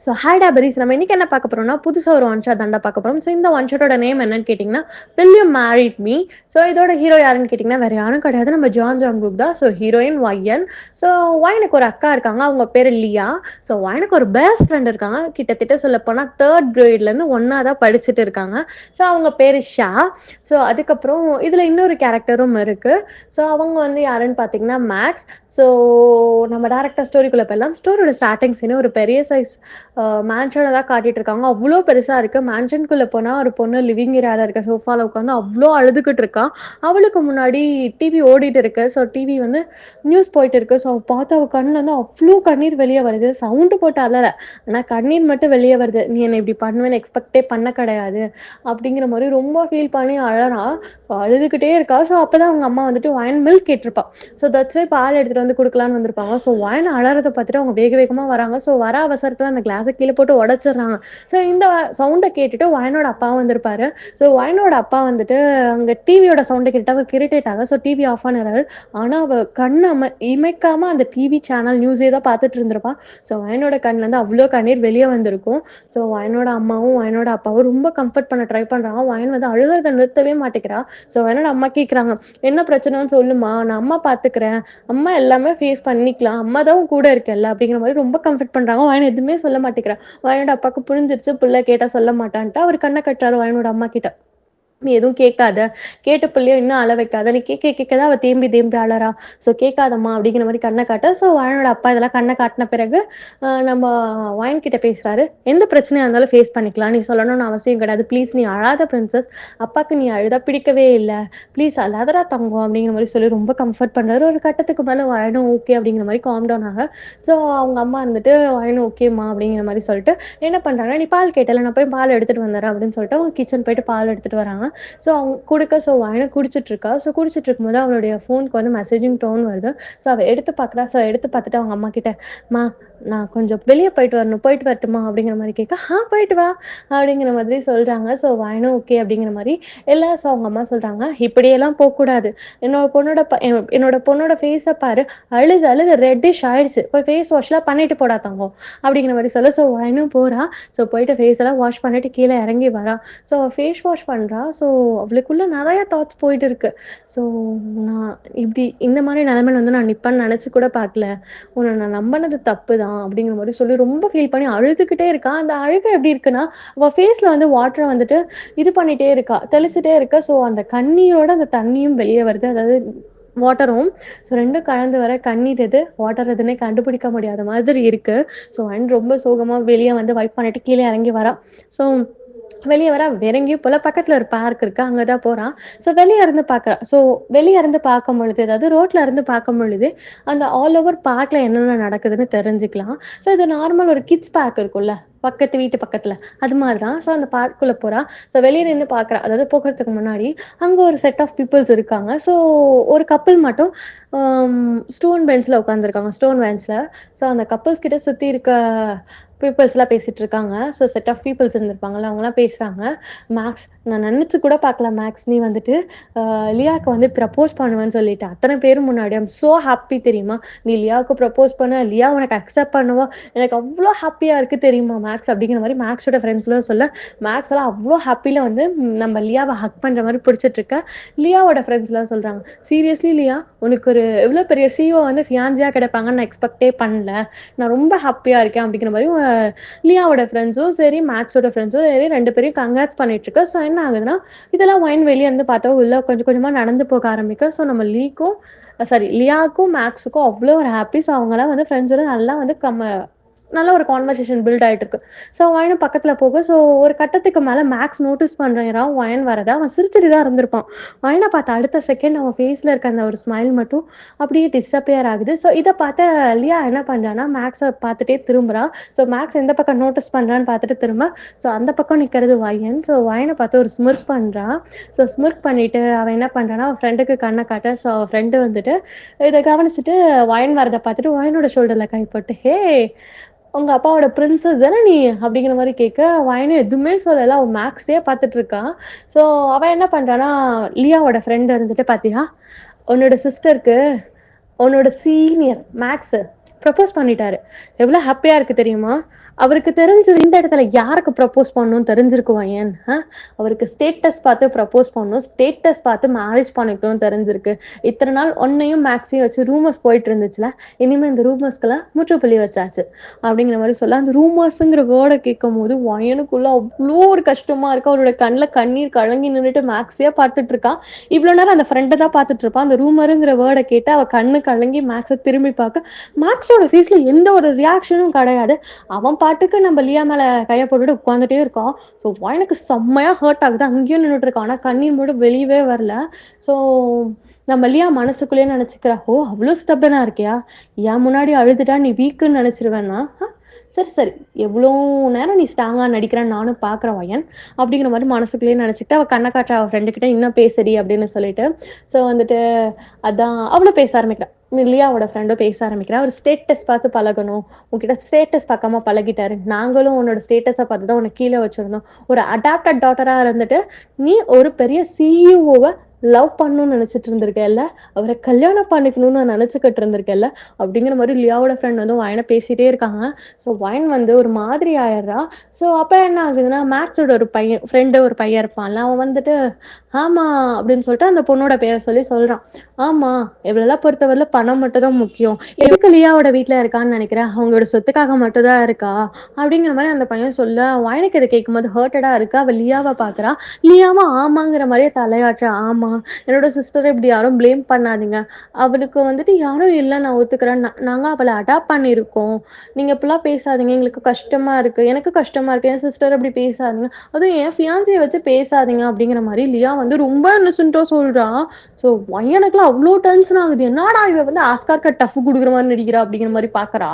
So hi டேபரீஸ் நம்ம இன்னைக்கு என்ன பார்க்க போறோம்னா புதுசாக ஒரு ஒன் ஷாட் தாண்டா பார்க்க போறோம். ஸோ இந்த ஒன் ஷாட்டோட நேம் என்னன்னு கேட்டிங்கன்னா will you married me. So இதோட ஹீரோ யாருன்னு கேட்டிங்கன்னா வேற யாரும் கிடையாது, நம்ம ஜான் ஜாங்குக் தான். ஸோ ஹீரோயின் ஒய்யன். ஸோ ஒயனுக்கு ஒரு அக்கா இருக்காங்க, அவங்க பேர் லியா. ஸோ ஒயனுக்கு ஒரு பெஸ்ட் ஃப்ரெண்ட் இருக்காங்க, கிட்டத்தட்ட சொல்ல போனால் தேர்ட் கிரேட்லேருந்து ஒன்றா தான் படிச்சுட்டு இருக்காங்க. ஸோ அவங்க பேர் ஷா. ஸோ அதுக்கப்புறம் இதில் இன்னொரு கேரக்டரும் இருக்குது. ஸோ அவங்க வந்து யாருன்னு பார்த்தீங்கன்னா மேக்ஸ். ஸோ நம்ம டேரக்டாக ஸ்டோரிக்குள்ளே போயிடலாம். ஸ்டோரியோட ஸ்டார்டிங் சீனு ஒரு பெரிய சைஸ் மேன்ஷனை தான் காட்டிட்டு இருக்காங்க. அவ்வளோ பெருசாக இருக்குது. மேன்ஷனுக்குள்ளே போனால் ஒரு பொண்ணு லிவிங் ஏரியாவில் இருக்க சோஃபாவில் உட்காந்து அவ்வளோ அழுதுகிட்டு இருக்கா. அவளுக்கு முன்னாடி டிவி ஓடிட்டு இருக்கு. ஸோ டிவி வந்து நியூஸ் போயிட்டு இருக்கு. ஸோ பார்த்து அவள் கண்ணில் வந்து அவ்வளோ கண்ணீர் வெளியே வருது. சவுண்டு போட்டு அழலை, ஆனால் கண்ணீர் மட்டும் வெளியே வருது. நீ என்னை இப்படி பண்ணுவேன்னு எக்ஸ்பெக்டே பண்ண கிடையாது அப்படிங்கிற மாதிரி ரொம்ப ஃபீல் பண்ணி அழறா. ஸோ அழுதுகிட்டே இருக்கா. ஸோ அப்போ தான் அவங்க அம்மா வந்துட்டு ஒயின் மில்க் கேட்டிருப்பா. ஸோ தட்ஸ் வை பால் எடுத்துகிட்டு வந்து கொடுக்கலான்னு வந்திருப்பாங்க. ஸோ ஒயின் அழறதை பார்த்துட்டு அவங்க வேக வேகமாக வராங்க. ஸோ வர அவசரத்தில் அந்த கிளாஸை கீழே போட்டு உடச்சிடுறாங்க. ஸோ இந்த சவுண்டை கேட்டுட்டு ஒயனோட அப்பாவும் வந்திருப்பாரு. ஸோ ஒயனோட அப்பா வந்துட்டு அங்கே டிவியோட சவுண்டை கேட்டு அவர் இரிட்டேட் ஆக. ஸோ டிவி ஆஃப் பண்ணிடுறாரு. ஆனால் அவள் கண்ணை இமைக்காம அந்த டிவி சேனல் நியூஸே தான் பார்த்துட்டு இருந்திருப்பான். ஸோ ஒயனோட கண்ணிலேருந்து அவ்வளோ கண்ணீர் வெளியே வந்திருக்கும். ஸோ ஒயனோட அம்மாவும் ஒயனோட அப்பாவும் ரொம்ப கம்ஃபர்ட் பண்ண ட்ரை பண்ணுறாங்க. ஒயன் வந்து அழுகிறத நிறுத்தவே மாட்டேங்கிறா. ஸோ ஒயனோட அம்மா கேட்குறாங்க, என்ன பிரச்சனைன்னு சொல்லுமா, நான் அம்மா பார்த்துக்கிறேன், அம்மா எல்லாமே ஃபேஸ் பண்ணிக்கலாம், அம்மா தான் கூட இருக்கல அப்படிங்கிற மாதிரி ரொம்ப கம்ஃபர்ட் பண்ணுறாங்க. ஒயன் எதுவுமே சொல்ல மாட்டேங்கிறா. வயனோட அப்பாவுக்கு புரிஞ்சிருச்சு, பிள்ளை கேட்டா சொல்ல மாட்டான்ட்டு அவர் கண்ணை கட்டுறாரு வயனோட அம்மா கிட்ட. நீ எதுவும் கேட்காத, கேட்ட பிள்ளையோ இன்னும் அழ வைக்காத, நீ கேட்க கேட்கதான் அவள் தேம்பி தேம்பி அழறா, ஸோ கேட்காதம்மா அப்படிங்கிற மாதிரி கண்ணை காட்ட. ஸோ வயனோட அப்பா இதெல்லாம் கண்ணை காட்டின பிறகு நம்ம வயன் கிட்ட பேசுறாரு. எந்த பிரச்சனையாக இருந்தாலும் ஃபேஸ் பண்ணிக்கலாம், நீ சொல்லணும்னு அவசியம் கிடையாது, ப்ளீஸ் நீ அழாத பிரின்சஸ், அப்பாவுக்கு நீ அழுதா பிடிக்கவே இல்லை, ப்ளீஸ் அழாதரா தங்கம் அப்படிங்கிற மாதிரி சொல்லி ரொம்ப கம்ஃபர்ட் பண்ணுறாரு. ஒரு கட்டத்துக்கு மேலே வயனும் ஓகே அப்படிங்கிற மாதிரி காம் டவுன் ஆக. ஸோ அவங்க அம்மா இருந்துட்டு வயனும் ஓகேம்மா அப்படிங்கிற மாதிரி சொல்லிட்டு என்ன பண்ணுறாங்க, நீ பால் கேட்டல, நான் போய் பால் எடுத்துகிட்டு வந்துடுறேன் அப்படின்னு சொல்லிட்டு அவங்க கிச்சன் போயிட்டு பால் எடுத்துகிட்டு வராங்க. ஸோ அவங்க கொடுக்க. ஸோ வயனை குடிச்சிட்டு இருக்கா. ஸோ குடிச்சிட்டு இருக்கும்போது அவளுடைய ஃபோனுக்கு வந்து மெசேஜிங் டோன் வருது. ஸோ அவள் எடுத்து பார்க்குறா. ஸோ எடுத்து பார்த்துட்டு அவங்க அம்மா கிட்ட, மா நான் கொஞ்சம் வெளியே போயிட்டு வரணும், போயிட்டு வரட்டுமா அப்படிங்கிற மாதிரி கேட்க, போயிட்டு வா அப்படிங்கிற மாதிரி சொல்கிறாங்க. ஸோ வயனும் ஓகே அப்படிங்கிற மாதிரி எல்லாம். ஸோ அவங்க அம்மா சொல்கிறாங்க, இப்படியெல்லாம் போகக்கூடாது, என்னோட பொண்ணோட ஃபேஸை பாரு, அழுது அழுது ரெட்டிஷ் ஆயிடுச்சு, போய் ஃபேஸ் வாஷ்லாம் பண்ணிட்டு போடா தங்கம் அப்படிங்கிற மாதிரி சொல்ல. ஸோ வயனும் போகிறா. ஸோ போயிட்டு ஃபேஸ் எல்லாம் வாஷ் பண்ணிட்டு கீழே இறங்கி வரா. ஸோ ஃபேஸ் வாஷ் பண்ணுறா. ஸோ அவளுக்குள்ள நிறைய தாட்ஸ் போயிட்டு இருக்கு. ஸோ நான் இப்படி இந்த மாதிரி நிலைமையில வந்து நான் நிற்பேன்னு நினச்சி கூட பார்க்கல, உன்னை நான் நம்பினது தப்பு தான் அப்படிங்கிற மாதிரி சொல்லி ரொம்ப ஃபீல் பண்ணி அழுதுகிட்டே இருக்கா. அந்த அழுகை எப்படி இருக்குன்னா, அவள் ஃபேஸில் வந்து வாட்டரை வந்துட்டு இது பண்ணிகிட்டே இருக்கா, தெளிச்சுட்டே இருக்கா. ஸோ அந்த கண்ணீரோட அந்த தண்ணியும் வெளியே வருது, அதாவது வாட்டரும். ஸோ ரெண்டும் கலந்து வர கண்ணீர் எது வாட்டர் எதுன்னே கண்டுபிடிக்க முடியாத மாதிரி இருக்கு. ஸோ அண்ட் ரொம்ப சோகமாக வெளியே வந்து வைப் பண்ணிட்டு கீழே இறங்கி வரா. ஸோ வெளியே வர வேற எங்கேயும் போல, பக்கத்துல ஒரு பார்க் இருக்கு, அங்கதான் போறான். ஸோ வெளியே இருந்து பாக்குறா. ஸோ வெளியே இருந்து பார்க்கும் பொழுது, அதாவது ரோட்ல இருந்து பார்க்கும் பொழுது அந்த ஆல் ஓவர் பார்க்ல என்னென்ன நடக்குதுன்னு தெரிஞ்சுக்கலாம். ஸோ இது நார்மல் ஒரு கிட்ஸ் பார்க் இருக்கும்ல பக்கத்து வீட்டு பக்கத்துல, அது மாதிரிதான். ஸோ அந்த பார்க்குள்ள போறா. ஸோ வெளியே நின்று பாக்குறா, அதாவது போகிறதுக்கு முன்னாடி அங்க ஒரு செட் ஆஃப் பீப்புள்ஸ் இருக்காங்க. ஸோ ஒரு கப்பிள் மட்டும் ஸ்டோன் பெஞ்ச்ல உட்காந்துருக்காங்க, ஸ்டோன் பெஞ்ச்ல. ஸோ அந்த கப்பிள்ஸ் கிட்ட சுத்தி இருக்க பீப்புள்ஸ்லாம் பேசிட்டு இருக்காங்க. ஸோ செட் ஆஃப் பீப்புள்ஸ் இருந்திருப்பாங்கல்ல, அவங்களாம் பேசுறாங்க. மேக்ஸ், நான் நினச்சி கூட பார்க்கல மேக்ஸ், நீ வந்துட்டு லியாவுக்கு வந்து ப்ரப்போஸ் பண்ணுவேன்னு சொல்லிட்டு அத்தனை பேரும் முன்னாடி ஐம் ஸோ ஹாப்பி தெரியுமா, நீ லியாவுக்கு ப்ரப்போஸ் பண்ண, லியா உனக்கு அக்செப்ட் பண்ணுவா, எனக்கு அவ்வளோ ஹாப்பியாக இருக்குது தெரியுமா மேக்ஸ் அப்படிங்கிற மாதிரி மேக்ஸோட ஃப்ரெண்ட்ஸ்லாம் சொல்ல. மேக்ஸ் எல்லாம் அவ்வளோ ஹாப்பியில் வந்து நம்ம லியாவை ஹக் பண்ணுற மாதிரி பிடிச்சிட்ருக்க. லியாவோட ஃப்ரெண்ட்ஸ்லாம் சொல்கிறாங்க, சீரியஸ்லி லியா, உனக்கு ஒரு எவ்வளோ பெரிய சிஓ வந்து ஃபியான்ஸியாக கிடைப்பாங்கன்னு நான் எக்ஸ்பெக்டே பண்ணல, நான் ரொம்ப ஹாப்பியாக இருக்கேன் அப்படிங்கிற மாதிரி லியாவோட ஃப்ரெண்ட்ஸும் சரி மேக்ஸோட ஃப்ரெண்ட்ஸும் சரி ரெண்டு பேரையும் கங்க்ராட்ஸ் பண்ணிட்டு இருக்கு. ஸோ என்ன ஆகுதுன்னா, இதெல்லாம் ஒயின் வெளியே இருந்து பார்த்தா உள்ள கொஞ்சம் கொஞ்சமாக நடந்து போக ஆரம்பிக்கும். ஸோ நம்ம லியாவுக்கும் மேக்ஸுக்கும் அவ்வளோ ஒரு ஹாப்பி. ஸோ அவங்களாம் வந்து ஃப்ரெண்ட்ஸோட நல்லா வந்து நல்ல ஒரு கான்வர்சேஷன் பில்ட் ஆகிட்டு இருக்கு. ஸோ வயனும் பக்கத்தில் போக. ஸோ ஒரு கட்டத்துக்கு மேலே மேக்ஸ் நோட்டீஸ் பண்ணுறான் வயன் வரதா. அவன் சிரிச்சுட்டு தான் இருந்திருப்பான். வயனை பார்த்த அடுத்த செகண்ட் அவன் ஃபேஸில் இருக்க அந்த ஒரு ஸ்மைல் மட்டும் அப்படியே டிஸப்பியர் ஆகுது. ஸோ இதை பார்த்த லியா என்ன பண்ணுறான்னா, மேக்ஸை பார்த்துட்டே திரும்புறா. ஸோ மேக்ஸ் எந்த பக்கம் நோட்டீஸ் பண்ணுறான்னு பார்த்துட்டு திரும்ப. ஸோ அந்த பக்கம் நிற்கிறது வயன். ஸோ வயனை பார்த்து ஒரு ஸ்மிர்க் பண்ணுறா. ஸோ ஸ்மிர்க் பண்ணிவிட்டு அவன் என்ன பண்ணுறான்னா, அவன் ஃப்ரெண்டுக்கு கண்ணை காட்ட. ஸோ ஃப்ரெண்டு வந்துட்டு இதை கவனிச்சுட்டு வயன் வரதை பார்த்துட்டு வயனோட ஷோல்டரில் கை போட்டு, ஹே உங்க அப்பாவோட பிரின்சஸ் தானே நீ அப்படிங்கிற மாதிரி கேட்க. வயனும் எதுவுமே சொல்லலை, அவன் மேக்ஸே பார்த்துட்டு இருக்கா. ஸோ அவன் என்ன பண்ணுறான்னா, லியாவோட ஃப்ரெண்டு இருந்துட்டு, பார்த்தியா உன்னோட சிஸ்டருக்கு உன்னோட சீனியர் மேக்ஸு ப்ரப்போஸ் பண்ணிட்டாரு. எவ்வளோ ஹாப்பியா இருக்கு தெரியுமா? அவருக்கு தெரிஞ்சது இந்த இடத்துல யாருக்கு ப்ரப்போஸ் பண்ணணும்னு தெரிஞ்சிருக்கு வயன். அவருக்கு ஸ்டேட்டஸ் பார்த்து ப்ரப்போஸ் பண்ணணும். ஸ்டேட்டஸ் பார்த்து மேரேஜ் பண்ணிக்கணும்னு தெரிஞ்சிருக்கு. இத்தன நாள் உன்னையும் மேக்ஸையும் வச்சு ரூமர்ஸ் போயிட்டு இருந்துச்சுல. இனிமே இந்த ரூமர்ஸ்க்கெல்லாம் முற்றுப்புள்ளி வச்சாச்சு. அப்படிங்கிற மாரி சொல்ல, அந்த ரூமர்ஸ்ங்கிற வேர்ட கேட்கும்போது வயனுக்குள்ள அவ்ளோ ஒரு கஷ்டமா இருக்கு. அவரோட கண்ல கண்ணீர் கலங்கி நின்னுட்டு மேக்ஸையே பார்த்துட்டு இருக்கான். இவ்வளோ நேரம் அந்த ஃப்ரெண்ட தான் பார்த்துட்டு இருப்பான். அந்த ரூமருங்கிற வேர்ட கேட்டு அவ கண்ணு கலங்கி மேக்ஸ திரும்பி பார்க்க, மேக்ஸோட ஃபேஸ்ல எந்த ஒரு ரியாக்ஷனும் கிடையாது. அவன் பாட்டுக்கு நம்ம லியா மேல கைய போட்டுட்டு உட்காந்துட்டே இருக்கான். ஸோ எனக்கு செம்மையா ஹர்ட் ஆகுது. அங்கேயும் நின்னுட்டு இருக்கான். ஆனா கண்ணீர் மட்டும் வெளியவே வரல. ஸோ நம்ம லியா மனசுக்குள்ளேயே நினைச்சுக்கிறா, ஓ அவ்வளோ ஸ்டப்பனா இருக்கியா, என் முன்னாடி அழுதுட்டா நீ வீக்குன்னு நினைச்சிருவேன்னா, சரி சரி, எவ்வளோ நேரம் நீ ஸ்ட்ராங்கா நடிக்கிறேன்னு நானும் பார்க்குறேன் வயன் அப்படிங்கிற மாதிரி மனசுக்குள்ளேயே நினச்சிக்கிட்டு அவள் கண்ணை காட்டுற அவள் ஃப்ரெண்டு கிட்ட இன்னும் பேசுடி அப்படின்னு சொல்லிட்டு. ஸோ வந்துட்டு அதான் அவளும் பேச ஆரம்பிக்கிறான். லியாவோட ஃப்ரெண்டும் பேச ஆரம்பிக்கிறா. அவர் ஸ்டேட்டஸ் பார்த்து பழகணும், உங்ககிட்ட ஸ்டேட்டஸ் பார்க்காம பழகிட்டாரு, நாங்களும் உன்னோட ஸ்டேட்டஸை பார்த்து தான் உன்னை கீழே வச்சிருந்தோம். ஒரு அடாப்டட் டாட்டராக இருந்துட்டு நீ ஒரு பெரிய சிஇஓவை லவ் பண்ணணும்னு நினைச்சிட்டு இருந்திருக்கேல்ல, அவரை கல்யாணம் பண்ணிக்கணும்னு நான் நினைச்சுக்கிட்டு இருந்திருக்கேல்ல அப்படிங்கிற மாதிரி லியாவோட ஃப்ரெண்ட் வந்து வயனை பேசிட்டே இருக்காங்க. ஸோ வயன் வந்து ஒரு மாதிரி ஆயிடுறா. ஸோ அப்போ என்ன ஆகுதுன்னா, மேக்ஸோட ஒரு பையன் ஃப்ரெண்டு ஒரு பையன் இருப்பான்ல, அவன் வந்துட்டு ஆமா அப்படின்னு சொல்லிட்டு அந்த பொண்ணோட பேரை சொல்லி சொல்றான். ஆமா, இவ்வளோலாம் பொறுத்தவரையில பணம் மட்டும் தான் முக்கியம், எதுக்கு லியாவோட வீட்டில் இருக்கான்னு நினைக்கிறேன், அவங்களோட சொத்துக்காக மட்டும் தான் இருக்கா அப்படிங்கிற மாதிரி அந்த பையன் சொல்ல, வயனுக்கு இதை கேட்கும்போது ஹர்ட்டடா இருக்கு. அவள் லியாவை பார்க்குறா. லியாவும் ஆமாங்கிற மாதிரியே தலையாற்ற, ஆமா என்னோட சிஸ்டரை இப்படி யாரும் ப்ளேம் பண்ணாதீங்க, அவளுக்கு வந்துட்டு யாரும் இல்லை, நான் ஒத்துக்கிறேன், நாங்கள் அவளை அடாப்ட் பண்ணியிருக்கோம், நீங்கள் இப்படிலாம் பேசாதீங்க, எங்களுக்கு கஷ்டமா இருக்கு, எனக்கு கஷ்டமா இருக்கு, என் சிஸ்டர் அப்படி பேசாதீங்க, அதுவும் என் ஃபியான்சியை வச்சு பேசாதீங்க அப்படிங்கிற மாதிரி லியா வந்து ரொம்ப இன்னசென்ட்டா சொல்றா. ஸோ பையனுக்குலாம் அவ்வளோ டென்ஷன் ஆகுது. என்னடா இவ வந்து ஆஸ்கார்க்கு டஃப் கொடுக்குற மாதிரி நடிக்கிறா அப்படிங்கிற மாதிரி பார்க்கறா.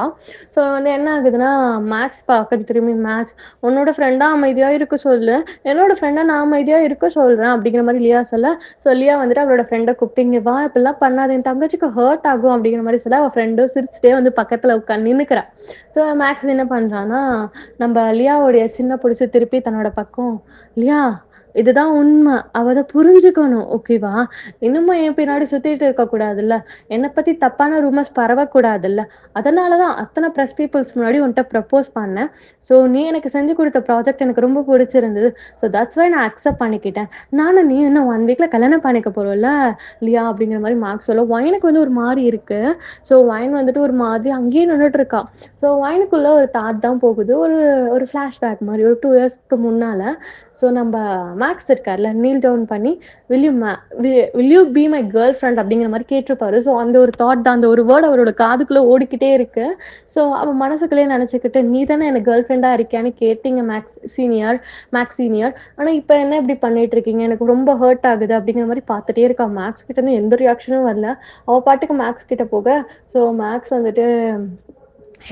ஸோ வந்து என்ன ஆகுதுன்னா, மேக்ஸ் பார்க்க திரும்பி மேக்ஸ் உன்னோட ஃப்ரெண்டா அமைதியா இருக்க சொல்லு, என்னோட ஃப்ரெண்டா நான் அமைதியா இருக்க சொல்றேன் அப்படிங்கிற மாதிரி லியா சொல்ல. ஸோ லியா வந்துட்டு அவளோட ஃப்ரெண்டை கூப்பிட்டு, இங்க வா இப்படிலாம் பண்ணாத, என் தங்கச்சிக்கு ஹர்ட் ஆகும் அப்படிங்கிற மாதிரி சொல்ல, அவள் ஃப்ரெண்டும் சிரிச்சுட்டே வந்து பக்கத்துல உட்காந்து நின்னுக்கிறா. ஸோ மேக்ஸ் என்ன பண்றான்னா, நம்ம லியாவோடைய சின்ன பொடிசு திருப்பி தன்னோட பக்கம், லியா இதுதான் உண்மை, அவ அதை புரிஞ்சுக்கணும் ஓகேவா, இன்னமும் என் பின்னாடி சுத்திட்டு இருக்க கூடாதுல்ல, என்னை பத்தி தப்பான ரூமர்ஸ் பரவக்கூடாதுல்ல, அதனாலதான் அத்தனை ப்ரெஸ் பீப்புள்ஸ் முன்னாடி உன்கிட்ட ப்ரப்போஸ் பண்ணேன். ஸோ நீ எனக்கு செஞ்சு கொடுத்த ப்ராஜெக்ட் எனக்கு ரொம்ப பிடிச்சிருந்தது. ஸோ தட்ஸ் வை நான் அக்செப்ட் பண்ணிக்கிட்டேன். நானும் நீ இன்னும் 1 வீக்ல கல்யாணம் பண்ணிக்க போறோம்ல லியா அப்படிங்கிற மாதிரி மார்க் சொல்ல, வயனுக்கு வந்து ஒரு மாதிரி இருக்கு. ஸோ வயன் வந்துட்டு ஒரு மாதிரி அங்கேயே நின்றுட்டு இருக்கா. ஸோ வயனுக்குள்ள ஒரு தாட் தான் போகுது, ஒரு ஒரு ஃப்ளாஷ்பேக் மாதிரி ஒரு 2 இயர்ஸ்க்கு முன்னால. ஸோ நம்ம மேக்ஸ் இருக்கார்ல, நீல் டவுன் பண்ணி will you be my girl friend அப்படிங்கிற மாதிரி கேட்டிருப்பாரு. ஸோ அந்த ஒரு தாட் தான், அந்த ஒரு வேர்டு அவரோட காதுக்குள்ளே ஓடிக்கிட்டே இருக்கு. ஸோ அவன் மனசுக்குள்ளேயே நினச்சிக்கிட்டு, நீ தானே எனக்கு கேர்ள் ஃப்ரெண்டாக இருக்கியான்னு கேட்டீங்க மேக்ஸ் சீனியர், ஆனால் இப்போ என்ன இப்படி பண்ணிட்டு இருக்கீங்க, எனக்கு ரொம்ப ஹர்ட் ஆகுது அப்படிங்கிற மாதிரி பார்த்துட்டே இருக்கா. மேக்ஸ் கிட்ட இருந்து எந்த ரியாக்ஷனும் வரல. அவள் பாட்டுக்கு மேக்ஸ் கிட்ட போக, ஸோ மேக்ஸ் வந்துட்டு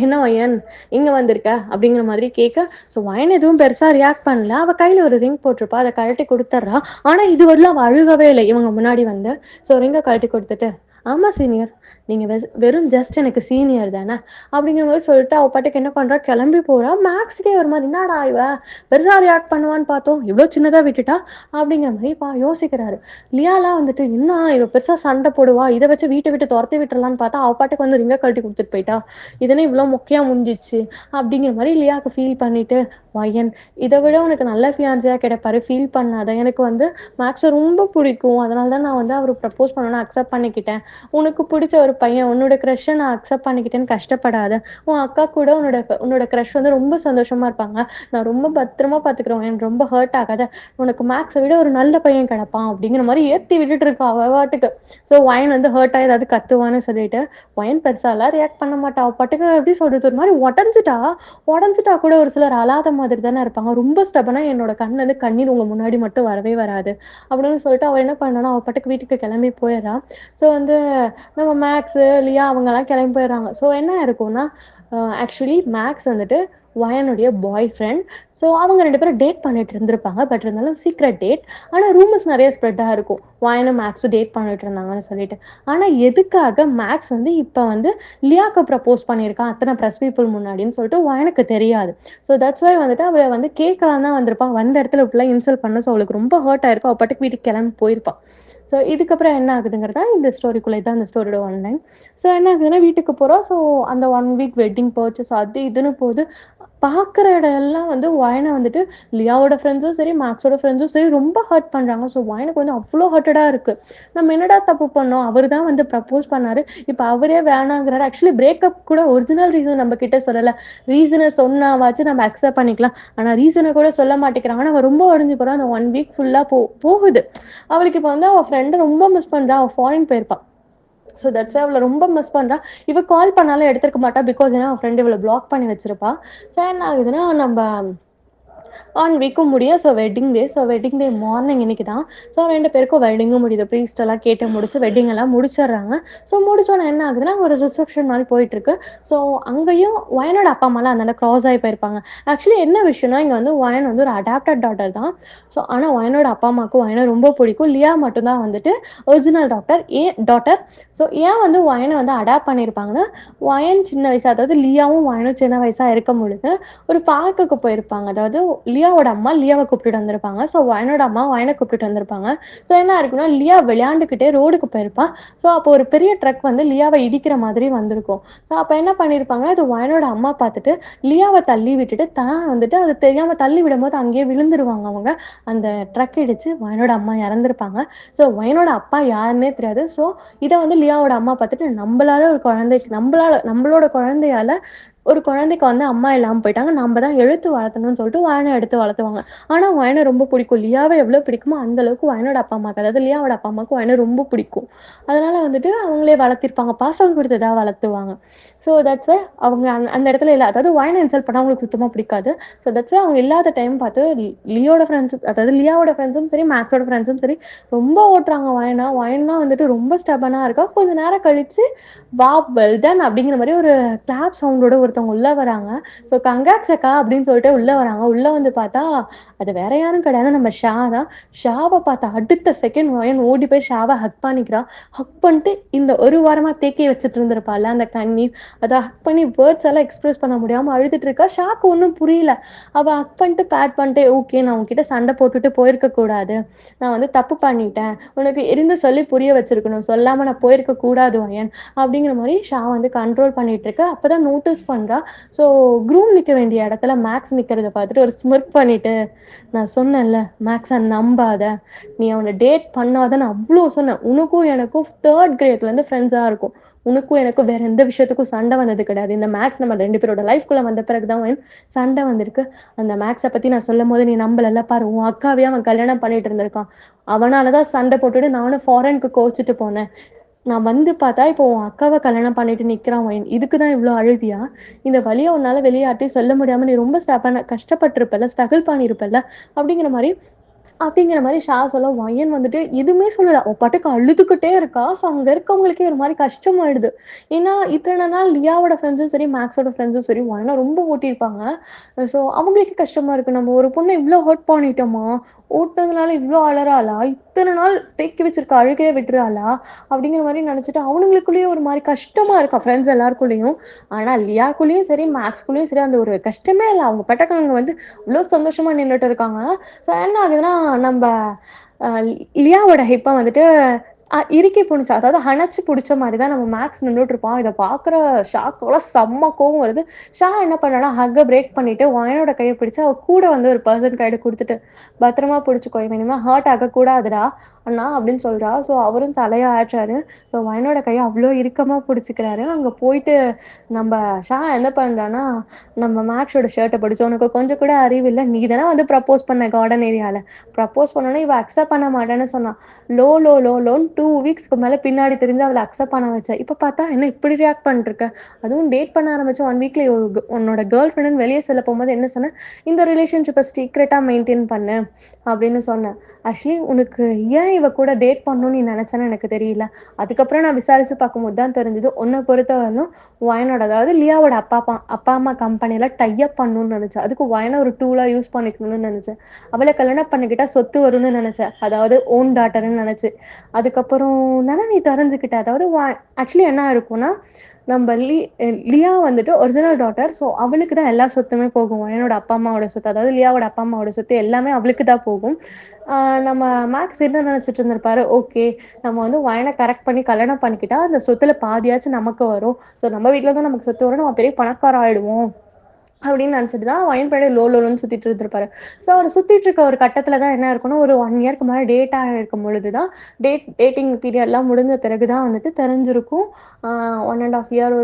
என்ன வயன் இங்க வந்திருக்க அப்படிங்கிற மாதிரி கேட்க, ஸோ வயன் எதுவும் பெருசா ரியாக்ட் பண்ணல. அவ கையில ஒரு ரிங் போட்டிருப்பா, அதை கழட்டி கொடுத்துட்றா. ஆனா இது வரலாம் அவ அழுகவே இல்லை இவங்க முன்னாடி வந்து. ஸோ ரிங்கை கழட்டி கொடுத்துட்டு, ஆமா சீனியர், நீங்க வெறும் ஜஸ்ட் எனக்கு சீனியர் தானே அப்படிங்கிற மாதிரி சொல்லிட்டு அவ பாட்டுக்கு என்ன பண்றா, கிளம்பி போறா. மேக்ஸுக்கே ஒரு மாதிரி, என்னடா இவ பெருசா ரியாக்ட் பண்ணுவான்னு பார்த்தோம், இவ்வளோ சின்னதா விட்டுட்டா அப்படிங்கிற மாதிரி யோசிக்கிறாரு. லியாலாம் வந்துட்டு, என்ன இவ பெருசா சண்டை போடுவா, இதை வச்சு வீட்டை விட்டு துரத்தி விட்டுறலான்னு பார்த்தா அவ பாட்டுக்கு வந்து ரிங்கை கழட்டி கொடுத்துட்டு போயிட்டா, இதனே இவ்வளோ முக்கியா முடிஞ்சிச்சு அப்படிங்கிற மாதிரி லியாவுக்கு ஃபீல் பண்ணிட்டு, வயன் இதை விட உனக்கு நல்ல ஃபியான்ஸியா கிடைப்பாரு, ஃபீல் பண்ணாத, எனக்கு வந்து மேக்ஸை ரொம்ப பிடிக்கும், அதனால தான் நான் வந்து அவர் ப்ரப்போஸ் பண்ணணும்னு அக்செப்ட் பண்ணிக்கிட்டேன், உனக்கு பிடிச்ச ஒரு பையன், உன்னோட க்ரஷ்ஷை நான் அக்செப்ட் பண்ணிக்கிட்டேன்னு கஷ்டப்படாத, உன் அக்கா கூட உன்னோட க்ரஷ் வந்து ரொம்ப சந்தோஷமா இருப்பாங்க, நான் ரொம்ப பத்திரமா பார்த்துக்கிறேன், எனக்கு ரொம்ப ஹர்ட் ஆகாத, உனக்கு மேக்ஸை விட ஒரு நல்ல பையன் கிடப்பான் அப்படிங்கிற மாதிரி ஏற்றி விட்டுட்டு இருக்கா அவ பாட்டுக்கு. ஸோ வயன் வந்து ஹர்ட் ஆகி ஏதாவது கத்துவான்னு சொல்லிட்டு, வயன் பெருசாலாம் ரியாக்ட் பண்ண மாட்டா. அவ பாட்டுக்கு எப்படி சொல்றது, ஒரு மாதிரி உடஞ்சிட்டா கூட ஒரு சிலர் அழாத மாதிரி தானே இருப்பாங்க, ரொம்ப ஸ்டபனா என்னோட கண்ணுல இருந்து கண்ணீர் உங்க முன்னாடி மட்டும் வரவே வராது அப்படின்னு சொல்லிட்டு அவ என்ன பண்ணானா, அவ பாட்டுக்கு வீட்டுக்கு கிளம்பி போயிடறா. ஸோ வந்து நம்ம மேக்ஸ் லியா அவங்கெல்லாம் கிளம்பி போயிடுறாங்க. ஸோ என்ன இருக்கும்னா, ஆக்சுவலி மேக்ஸ் வந்துட்டு வயனுடைய பாய் ஃப்ரெண்ட். ஸோ அவங்க 2 பேரும் டேட் பண்ணிட்டு இருந்திருப்பாங்க. பட் இருந்தாலும் சீக்ரெட் டேட். ஆனால் ரூமர்ஸ் நிறைய ஸ்ப்ரெட்டாக இருக்கும், வயனும் மேக்ஸும் டேட் பண்ணிட்டு இருந்தாங்கன்னு சொல்லிட்டு. ஆனால் எதுக்காக மேக்ஸ் வந்து இப்போ வந்து லியாக்கு ப்ரப்போஸ் பண்ணியிருக்கான் அத்தனை ப்ரெஸ் பீப்புள் முன்னாடின்னு சொல்லிட்டு வயனுக்கு தெரியாது. ஸோ தட்ஸ் வை வந்துட்டு அவளை வந்து கேட்கலாம் தான் வந்திருப்பான். வந்த இடத்துல இப்படிலாம் இன்சல்ட் பண்ண, ஸோ அவளுக்கு ரொம்ப ஹர்ட் ஆயிருக்கும். அவள் பாட்டுக்கு வீட்டுக்கு கிளம்பி போயிருப்பான். ஸோ இதுக்கப்புறம் என்ன ஆகுதுங்கிறதா இந்த ஸ்டோரிக்குள்ளே தான் இந்த ஸ்டோரியோட ஒன்லைன். ஸோ என்ன ஆகுதுன்னா வீட்டுக்கு போகிறோம். ஸோ அந்த 1 வீக் வெட்டிங் பர்ச்சேஸ் அது இதுன்னு போகுது. பார்க்குற இடம் எல்லாம் வந்து வயனை வந்துட்டு லியாவோட ஃப்ரெண்ட்ஸும் சரி, மேக்ஸோட ஃப்ரெண்ட்ஸும் சரி ரொம்ப ஹர்ட் பண்ணுறாங்க. ஸோ வயனுக்கு வந்து அவ்வளோ ஹர்ட்டடாக இருக்குது. நம்ம என்னடா தப்பு பண்ணோம், அவர் தான் வந்து ப்ரப்போஸ் பண்ணாரு, இப்போ அவரே வேணாங்கிறாரு. ஆக்சுவலி பிரேக்கப் கூட ஒரிஜினல் ரீசன் நம்ம கிட்ட சொல்லலை. ரீசனை சொன்னாவாச்சும் நம்ம அக்செப்ட் பண்ணிக்கலாம். ஆனால் ரீசனை கூட சொல்ல மாட்டேங்கிறாங்க. நம்ம ரொம்ப உடஞ்சி போகிறோம். அந்த 1 வீக் ஃபுல்லாக போகுது. அவளுக்கு இப்போ வந்து அவள் ஃப்ரெண்டை ரொம்ப மிஸ் பண்ணுறா. அவள் ஃபாரின் போயிருப்பாள். ஸோ தட்ஸ் வை அவளை ரொம்ப மிஸ் பண்ணுறா. இவ கால் பண்ணாலும் எடுத்துருக்க மாட்டா. பிகாஸ் ஏன்னா அவன் ஃப்ரெண்டு இவளை பிளாக் பண்ணி வச்சிருப்பா. ஸோ என்ன ஆகுதுன்னா நம்ம 1 வீக்கும் முடிய. So wedding day. So wedding day morning இன்னைக்கு தான். ஸோ 2 பேருக்கும் வெட்டிங்கும் முடியுது. ப்ரீஸ்ட் எல்லாம் கேட்டு முடிச்சு வெட்டிங் எல்லாம் முடிச்சிடுறாங்க. ஸோ முடிச்சோன்னே என்ன ஆகுதுன்னா ஒரு ரிசப்ஷன் மாதிரி போயிட்டுருக்கு. ஸோ அங்கேயும் வயனோட அப்பா அம்மாலாம் அந்த க்ராஸ் ஆகி போயிருப்பாங்க. ஆக்சுவலி என்ன விஷயம்னா இங்கே வந்து வயன் வந்து ஒரு அடாப்டட் டாட்டர் தான். ஸோ ஆனால் வயனோட அப்பா அம்மாவுக்கு வயனை ரொம்ப பிடிக்கும். லியா மட்டும்தான் வந்துட்டு ஒரிஜினல் டாட்டர். ஸோ ஏன் வந்து வயனை வந்து அடாப்ட் பண்ணியிருப்பாங்கன்னா, வயன் சின்ன வயசு, அதாவது லியாவும் வயனும் சின்ன வயசாக இருக்கும் பொழுது ஒரு பார்க்குக்கு போயிருப்பாங்க. அதாவது லியாவோட அம்மா லியாவை கூப்பிட்டுட்டு வந்திருப்பாங்க. ஸோ வயனோட அம்மா வயனை கூப்பிட்டுட்டு வந்திருப்பாங்க. ஸோ என்ன இருக்குன்னா லியா விளையாண்டுக்கிட்டே ரோடுக்கு போயிருப்பா. ஸோ அப்போ ஒரு பெரிய ட்ரக் வந்து லியாவை இடிக்கிற மாதிரி வந்திருக்கும். ஸோ அப்போ என்ன பண்ணியிருப்பாங்கன்னா அது வயனோட அம்மா பார்த்துட்டு லியாவை தள்ளி விட்டுட்டு தான் வந்துட்டு அது தெரியாமல் தள்ளி விடும்போது அங்கேயே விழுந்துருவாங்க அவங்க. அந்த ட்ரக் இடிச்சு வயனோட அம்மா இறந்துருப்பாங்க. ஸோ வயனோட அப்பா யாருன்னே தெரியாது. ஸோ இதை வந்து லியாவோட அம்மா பார்த்துட்டு நம்மளால ஒரு குழந்தைக்கு நம்மளோட குழந்தையால ஒரு குழந்தைக்கு வந்து அம்மா இல்லாமல் போயிட்டாங்க, நம்ம தான் எடுத்து வளர்த்தணும்னு சொல்லிட்டு வயனை எடுத்து வளர்த்துவாங்க. ஆனால் வயனை ரொம்ப பிடிக்கும். லியாவை எவ்வளோ பிடிக்குமோ அந்த அளவுக்கு வயனோட அப்பா அம்மாவுக்கு, அதாவது லியாவோட அப்பா அம்மாவுக்கு வயனை ரொம்ப பிடிக்கும். அதனால வந்துட்டு அவங்களே வளர்த்திருப்பாங்க, பாசம் கொடுத்ததா வளர்த்துவாங்க. ஸோ தட்ஸ் வை அவங்க அந்த இடத்துல இல்லை, அதாவது வயனை இன்சல்ட் பண்ண அவங்களுக்கு சுத்தமாக பிடிக்காது. ஸோ தட்ஸ் வை அவங்க இல்லாத டைம் பார்த்து லியோட ஃப்ரெண்ட்ஸும், அதாவது லியாவோட ஃப்ரெண்ட்ஸும் சரி மேக்ஸோட ஃப்ரெண்ட்ஸும் சரி ரொம்ப ஓட்டுறாங்க வயனா வந்துட்டு ரொம்ப ஸ்டபனாக இருக்கா. கொஞ்சம் நேரம் கழிச்சு வா வெல் டன் அப்படிங்கிற மாதிரி ஒரு கிளாப் சவுண்டோட ஒருத்தவங்க உள்ள வராங்க. ஸோ கங்க்ராட்ஸ் அக்கா அப்படின்னு சொல்லிட்டு உள்ள வராங்க. உள்ள வந்து பார்த்தா அது வேற யாரும் கிடையாது, நம்ம ஷா தான். ஷாவை பார்த்தா அடுத்த செகண்ட் வயன் ஓடி போய் ஷாவை ஹக் பண்ணிக்கிறா. ஹக் பண்ணிட்டு இந்த ஒரு வாரமா தேக்கி வச்சுட்டு இருந்திருப்பாள் அந்த கண்ணீர், அதை ஹக் பண்ணி வேர்ட்ஸ் எல்லாம் எக்ஸ்பிரஸ் பண்ண முடியாம அழுதுட்டு இருக்கா. ஷாக்கு ஒன்றும் புரியல. அவள் ஹக் பண்ணிட்டு பேட் பண்ணிட்டு ஓகே நான் உன்கிட்ட சண்டை போட்டுட்டு போயிருக்க கூடாது, நான் வந்து தப்பு பண்ணிட்டேன், உனக்கு இருந்து சொல்லி புரிய வச்சிருக்கணும், சொல்லாம நான் போயிருக்க கூடாது வயன் அப்படிங்கிற மாதிரி ஷா வந்து கண்ட்ரோல் பண்ணிட்டு இருக்கு. அப்பதான் நோட்டீஸ் பண்றா. ஸோ க்ரூம் நிற்க வேண்டிய இடத்துல மேக்ஸ் நிற்கிறத பார்த்துட்டு ஒரு ஸ்மிர்க் பண்ணிட்டு, நான் சொன்னேன்ல மேக்ஸை நம்பாத, நீ அவனை டேட் பண்ணாதன்னு அவ்வளோ சொன்னேன். உனக்கும் எனக்கும் 3rd கிரேட்லேருந்து ஃப்ரெண்ட்ஸாக இருக்கும். உனக்கும் எனக்கும் வேற எந்த விஷயத்துக்கும் சண்டை வந்தது கிடையாது. இந்த மேக்ஸ் நம்ம 2 பேரோட லைஃப்குள்ளே வந்த பிறகு தான் சண்டை வந்திருக்கு. அந்த மேக்ஸை பற்றி நான் சொல்லும் போது நீ நம்பலல்ல, பாரு உன் அக்காவே அவன் கல்யாணம் பண்ணிட்டு இருந்திருக்கான், அவனால தான் சண்டை போட்டுட்டு நானும் ஃபாரினுக்கு கோச்சிட்டு போனேன். நான் வந்து பார்த்தா இப்போ உன் அக்காவை கல்யாணம் பண்ணிட்டு நிற்கிறான் வயன், இதுக்கு தான் இவ்வளோ அழுதியா? இந்த வழியை உன்னால் வெளியாட்டி சொல்ல முடியாமல் நீ ரொம்ப கஷ்டப்பட்டிருப்பல்ல, ஸ்ட்ரகிள் பண்ணியிருப்பல்ல அப்படிங்கிற மாதிரி ஷா சொல்ல வயன் வந்துட்டு எதுவுமே சொல்லல. அவ பாட்டுக்கு அழுதுகிட்டே இருக்கா. ஸோ அங்க இருக்கவங்களுக்கே ஒரு மாதிரி கஷ்டமாயிடுது. ஏன்னா இத்தனை நாள் லியாவோட ஃப்ரெண்ட்ஸும் சரி மேக்ஸோட ஃப்ரெண்ட்ஸும் சரி வயனை ரொம்ப ஓட்டியிருப்பாங்க. ஸோ அவங்களுக்கு கஷ்டமா இருக்கு, நம்ம ஒரு பொண்ணை இவ்வளோ ஹர்ட் பண்ணிட்டோமா, ஓட்டுனதுனால இவ்வளோ அழறாளா, இத்தனை நாள் தேக்கி வச்சிருக்க அழுகையே விட்டுறாளா அப்படிங்கிற மாதிரி நினைச்சிட்டு அவனுங்களுக்குள்ளேயும் ஒரு மாதிரி கஷ்டமா இருக்கா, ஃப்ரெண்ட்ஸ் எல்லாருக்குள்ளேயும். ஆனா லியாக்குள்ளேயும் சரி மேக்ஸ்குள்ளேயும் சரி அந்த ஒரு கஷ்டமே இல்லை. அவங்க பட்டக்கவங்க வந்து இவ்வளோ சந்தோஷமா நின்றுட்டு இருக்காங்க. ஸோ என்ன ஆகுதுன்னா நம்ம லியாவோட ஹிப்பை வந்துட்டு இறுக்கி பிடிச்சா, அதாவது அணைச்சி பிடிச்ச மாதிரி தான் நம்ம மேக்ஸ் நின்றுட்டு இருப்பான். இதை பார்க்குற ஷாக்கோட செம்ம கோவம் வருது. ஷா என்ன பண்ணானா ஹக்கை பிரேக் பண்ணிட்டு வயனோட கையை பிடிச்சி அவ கூட வந்து ஒரு பர்சன் கையில கொடுத்துட்டு, பத்திரமா பிடிச்சிக்கோ, இனிமே ஹர்ட் ஆகக்கூடாதுடா அண்ணா அப்படின்னு சொல்றா. ஸோ அவரும் தலையை ஆச்சாரு. ஸோ வயனோட கையை அவ்வளோ இறுக்கமாக பிடிச்சிக்கிறாரு. அங்கே போயிட்டு நம்ம ஷா என்ன பண்ணுறான்னா நம்ம மேக்ஸோட ஷர்ட்டை பிடிச்சி, உனக்கு கொஞ்சம் கூட அறிவு இல்லை, நீ தானே வந்து ப்ரப்போஸ் பண்ண கார்டன் ஏரியாவில், ப்ரப்போஸ் பண்ணோன்னா இவ அக்செப்ட் பண்ண மாட்டேன்னு சொன்னான். லோன்னு 2 வீக்ஸ்க்கு மேலே பின்னாடி தெரிஞ்சு அவளை அக்செப்ட் பண்ண வச்சேன். இப்போ பார்த்தா என்ன இப்படி ரியாக்ட் பண்ணிருக்க, அதுவும் டேட் பண்ண ஆரம்பிச்சு 1 வீக்ல உன்னோட கேர்ள் ஃப்ரெண்டுன்னு வெளியே செல்ல போகும்போது என்ன சொன்னேன், இந்த ரிலேஷன்ஷிப்பை சீக்ரெட்டாக மெயின்டைன் பண்ணு அப்படின்னு சொன்னேன். ஆக்சுவலி உனக்கு ஏன் இவ கூட டேட் பண்ணணும்னு நீ நினைச்சேன்னு எனக்கு தெரியல. அதுக்கப்புறம் நான் விசாரிச்சு பார்க்கும்போது தான் தெரிஞ்சது, உன்னை பொறுத்தவரைக்கும் வயனோட, அதாவது லியாவோட அப்பா அம்மா கம்பெனியில டைப் பண்ணணும்னு நினைச்சேன். அதுக்கு வயனை ஒரு டூலா யூஸ் பண்ணிக்கணும்னு நினைச்சேன். அவளை கல்யாணம் பண்ணிக்கிட்டா சொத்து வரும்னு நினைச்சேன், அதாவது ஓன் டாட்டர்ன்னு நினைச்சு. அதுக்கப்புறம் தானே நீ தெரிஞ்சுக்கிட்ட, அதாவது ஆக்சுவலி என்ன இருக்கும்னா நம்ம லியா வந்துட்டு ஒரிஜினல் டாட்டர். ஸோ அவளுக்கு தான் எல்லா சொத்துமே போகும். என்னோட அப்பா அம்மாவோட சொத்து, அதாவது லியாவோட அப்பா அம்மாவோட சொத்து எல்லாமே அவளுக்கு தான் போகும். நம்ம மேக்ஸ் என்ன நினைச்சிட்டு இருந்திருப்பாரு, ஓகே நம்ம வந்து வயனை கரெக்ட் பண்ணி கல்யாணம் பண்ணிக்கிட்டா அந்த சொத்துல பாதியாச்சும் நமக்கு வரும். ஸோ நம்ம வீட்டில் தான் நமக்கு சொத்து வரும், நம்ம பெரிய பணக்காரம் ஆயிடுவோம் அப்படின்னு நினச்சிட்டு தான் வயன் பையன் லோன்னு சுற்றிட்டு இருந்திருப்பாரு. ஸோ அவர் சுற்றிட்டு இருக்க ஒரு கட்டத்தில் தான் என்ன இருக்குன்னா, ஒரு 1 இயர்க்கு மேலே டேட்டாக இருக்கும் பொழுது தான் டேட்டிங் பீரியட்லாம் முடிஞ்ச பிறகு தான் வந்துட்டு தெரிஞ்சிருக்கும். 1.5 இயர்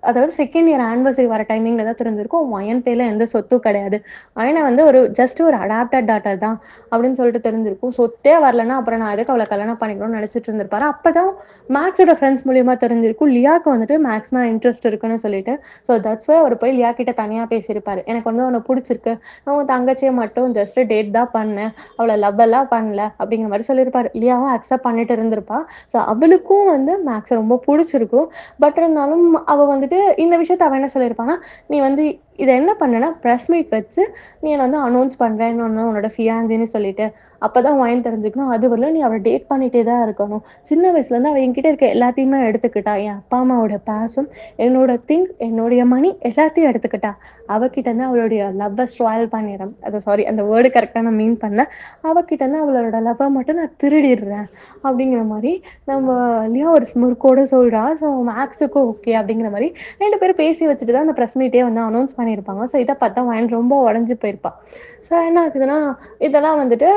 அதாவது செகண்ட் இயர் ஆனிவர்சரி வர டைமிங்கில் தான் தெரிஞ்சிருக்கும் வயன் பேரில் எந்த சொத்தும் கிடையாது. வயனை வந்து ஜஸ்ட் ஒரு அடாப்டட் டாட்டர் தான் அப்படின்னு சொல்லிட்டு தெரிஞ்சிருக்கும். சொத்தே வரலன்னா அப்புறம் நான் எதுக்கு அவளை கல்யாணம் பண்ணிக்கணும்னு நினச்சிட்டு இருந்திருப்பாரு. அப்போ தான் மேக்ஸோட ஃப்ரெண்ட்ஸ் மூலியமாக தெரிஞ்சிருக்கும் லியாவுக்கு வந்துட்டு மேக்ஸ் மேலே இன்ட்ரெஸ்ட் இருக்குன்னு சொல்லிட்டு. ஸோ தட்ஸ் வை அவர் போய் லியா கிட்ட தனியாக பேசியிருப்பாரு. எனக்கு வந்து அவனை பிடிச்சிருக்கு, நான் உன் தங்கச்சியை மட்டும் ஜஸ்ட் டேட் தான் பண்ணேன், அவளை லவ் எல்லாம் பண்ணல அப்படிங்கிற மாதிரி சொல்லியிருப்பாரு. லியாவும் அக்செப்ட் பண்ணிட்டு இருந்திருப்பா. ஸோ அவளுக்கும் வந்து மேக்ஸை ரொம்ப பிடிச்சிருக்கும். பட் இருந்தாலும் அவள் வந்துட்டு இந்த விஷயத்த அவன் என்ன சொல்லியிருப்பான்னா, நீ வந்து இதை என்ன பண்ணனா ப்ரெஸ் மீட் வச்சு நீ என்னை வந்து அனௌன்ஸ் பண்ணுறேன்னு உன்னோட ஃபியான்சின்னு சொல்லிட்டு அப்பதான் வாங்கி தெரிஞ்சுக்கணும். அது வரல நீ அவளை டேட் பண்ணிட்டே தான் இருக்கணும். சின்ன வயசுலேருந்து அவள் என்கிட்ட இருக்க எல்லாத்தையுமே எடுத்துக்கிட்டா. என் அப்பா அம்மாவோட பாசம், என்னோட திங்ஸ், என்னுடைய மணி எல்லாத்தையும் எடுத்துக்கிட்டா. அவகிட்ட இருந்து அவளுடைய லவ்வை ஸ்டாயில் பண்ணிடுறேன். அது சாரி, அந்த வேர்டு கரெக்டாக நான் மீன் பண்ணேன். அவகிட்ட இருந்து அவளோட லவ்வை மட்டும் நான் திருடிடுறேன் அப்படிங்கிற மாதிரி நம்ம லியா ஒரு ஸ்முர்க்கோட சொல்றா. ஸோ மேக்ஸுக்கும் ஓகே அப்படிங்கிற மாதிரி 2 பேரும் பேசி வச்சுட்டு தான் அந்த ப்ரெஸ் மீட்டே வந்து அனௌன்ஸ் பண்ணியிருப்பாங்க. ஸோ இதை பார்த்தா வாயின் ரொம்ப உடஞ்சி போயிருப்பான். ஸோ என்ன ஆகுதுன்னா, இதெல்லாம் வந்துட்டு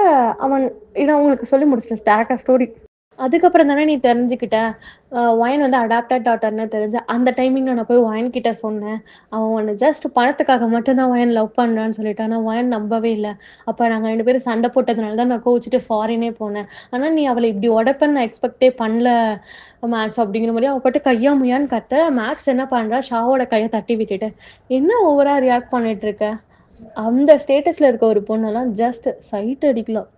அவன் நான் உங்களுக்கு சொல்லி முடிச்சிட்டேன் டேரக்டா ஸ்டோரி. அதுக்கப்புறம் தானே நீ தெரிஞ்சுக்கிட்ட ஒயன் வந்து அடாப்டட் டாட்டர்னு தெரிஞ்ச அந்த டைமிங்ல நான் போய் ஒயன் கிட்ட சொன்னேன். அவன் ஒன்று ஜஸ்ட் பணத்துக்காக மட்டும்தான் ஒயன் லவ் பண்ணுறான்னு சொல்லிட்டு. ஆனால் ஒயன் நம்பவே இல்லை. அப்போ நாங்கள் 2 பேரும் சண்டை போட்டதுனால தான் நான் கோச்சிட்டு ஃபாரினே போனேன். ஆனால் நீ அவளை இப்படி உடப்பன்னு நான் எக்ஸ்பெக்டே பண்ணல மேக்ஸ் அப்படிங்கிற மாதிரி அவள் பட்டு கையா முயான்னு கத்த. மேக்ஸ் என்ன பண்ணுறா, ஷாவோட கையை தட்டி விட்டுட்டு என்ன ஓவரா ரியாக்ட் பண்ணிட்டு இருக்க. அந்த ஸ்டேட்டஸ்ல இருக்க ஒரு பொண்ணெல்லாம் ஜஸ்ட் சைட் அடிக்கலாம்,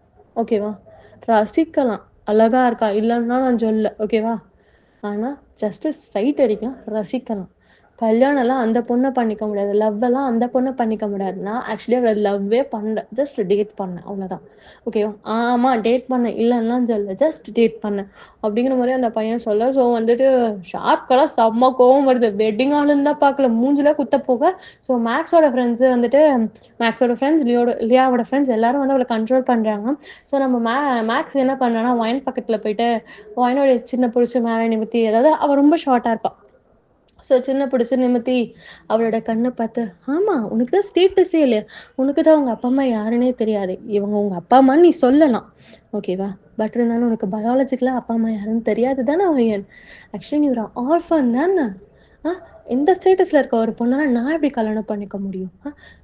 ஓகேவா, ரசிக்கலாம், அழகா இருக்கா இல்லைன்னா நான் சொல்ல, ஓகேவா, ஆனா ஜஸ்ட் சைட் அடிக்கலாம், ரசிக்கலாம். கல்யாணம்லாம் அந்த பொண்ணை பண்ணிக்க முடியாது, லவ் எல்லாம் அந்த பொண்ணை பண்ணிக்க முடியாது. நான் ஆக்சுவலி அவளை லவ்வே பண்ணல, ஜஸ்ட் டேட் பண்ணேன், அவ்வளோதான், ஓகேவா. ஆமா டேட் பண்ணேன் இல்லைன்னா சொல்ல, ஜஸ்ட் டேட் பண்ணேன் அப்படிங்கிற மாதிரி அந்த பையன் சொல்ல. ஸோ வந்துட்டு ஷார்ப்கெல்லாம் செம்ம கோவம் வருது. வெட்டிங் ஆளுன்னு தான் பார்க்கல, மூஞ்சில குத்த போக. ஸோ மேக்ஸோட ஃப்ரெண்ட்ஸ் லியாவோட ஃப்ரெண்ட்ஸ் எல்லாரும் வந்து அவளை கண்ட்ரோல் பண்றாங்க. ஸோ நம்ம மேக்ஸ் என்ன பண்றான்னா, ஒயின் பக்கத்துல போயிட்டு ஒயினோட சின்ன பிடிச்சி மேலே நிமித்தி, அதாவது அவள் ரொம்ப ஷார்ட்டா இருப்பாள். ஸோ சின்ன பிடிச்சி நிமித்தி அவளோட கண்ணை பார்த்து, ஆமாம் உனக்கு தான் ஸ்டேட்டஸே இல்லையா, உனக்கு தான் உங்கள் அப்பா அம்மா யாருன்னே தெரியாது, இவங்க உங்கள் அப்பா அம்மான்னு நீ சொல்லலாம், ஓகேவா. பட் இருந்தாலும் உனக்கு பயாலஜிக்கலாக அப்பா அம்மா யாருன்னு தெரியாது தானே அவன். ஆக்சுவலி நீ ஒரு ஆர்ஃபன் தானே. ஆ இந்த ஸ்டேட்டஸில் இருக்க ஒரு பொண்ணால் நான் எப்படி கல்யாணம் பண்ணிக்க முடியும்?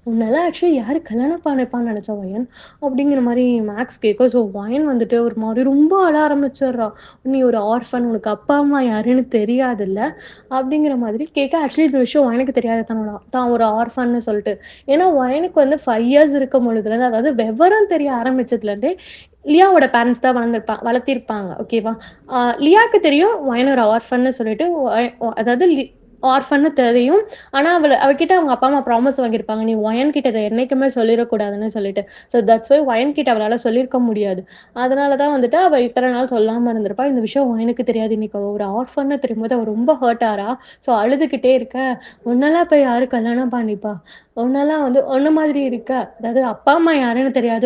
உன்னெல்லாம் ஆக்சுவலி யார் கல்யாணம் பண்ணிப்பான்னு நினச்சா வயன் அப்படிங்கிற மாதிரி மேக்ஸ் கேட்க. ஸோ வயன் வந்துட்டு ஒரு மாதிரி ரொம்ப அழ ஆரம்பிச்சிடுறா. நீ ஒரு ஆர்ஃபன், உனக்கு அப்பா அம்மா யாருன்னு தெரியாதுல்ல அப்படிங்கிற மாதிரி கேட்க. ஆக்சுவலி இந்த விஷயம் வயனுக்கு தெரியாது தான் ஒரு ஆர்ஃபன்னு சொல்லிட்டு. ஏன்னா வயனுக்கு வந்து 5 இயர்ஸ் இருக்கும் பொழுதுலேருந்து, அதாவது விவரம் தெரிய ஆரம்பிச்சதுலேருந்தே லியாவோட பேரண்ட்ஸ் தான் வளர்த்திருப்பாங்க, ஓகேவா. லியாவுக்கு தெரியும் வயன் ஒரு ஆர்ஃபன்னு சொல்லிட்டு, அதாவது ஆர்ஃபன்னு தெரியும். ஆனால் அவகிட்ட அவங்க அப்பா அம்மா ப்ராமிஸ் வாங்கியிருப்பாங்க, நீ ஒயன் கிட்ட இதை என்னைக்குமே சொல்லிடக்கூடாதுன்னு சொல்லிட்டு. ஸோ தட்ஸ் வை ஒயன் கிட்ட அவளால் சொல்லியிருக்க முடியாது. அதனால தான் வந்துட்டு அவள் இத்தனை நாள் சொல்லாமல் இருந்திருப்பா. இந்த விஷயம் ஒயனுக்கு தெரியாது. இன்னைக்கு ஒரு ஆர்ஃபன்னு தெரியும்போது அவள் ரொம்ப ஹர்ட் ஆறா. ஸோ அழுதுகிட்டே இருக்க, ஒன்னெல்லாம் போய் யாரு கல்யாணம் பண்ணிப்பா, ஒன்னெல்லாம் வந்து ஒன்று மாதிரி இருக்க, அதாவது அப்பா அம்மா யாருன்னு தெரியாத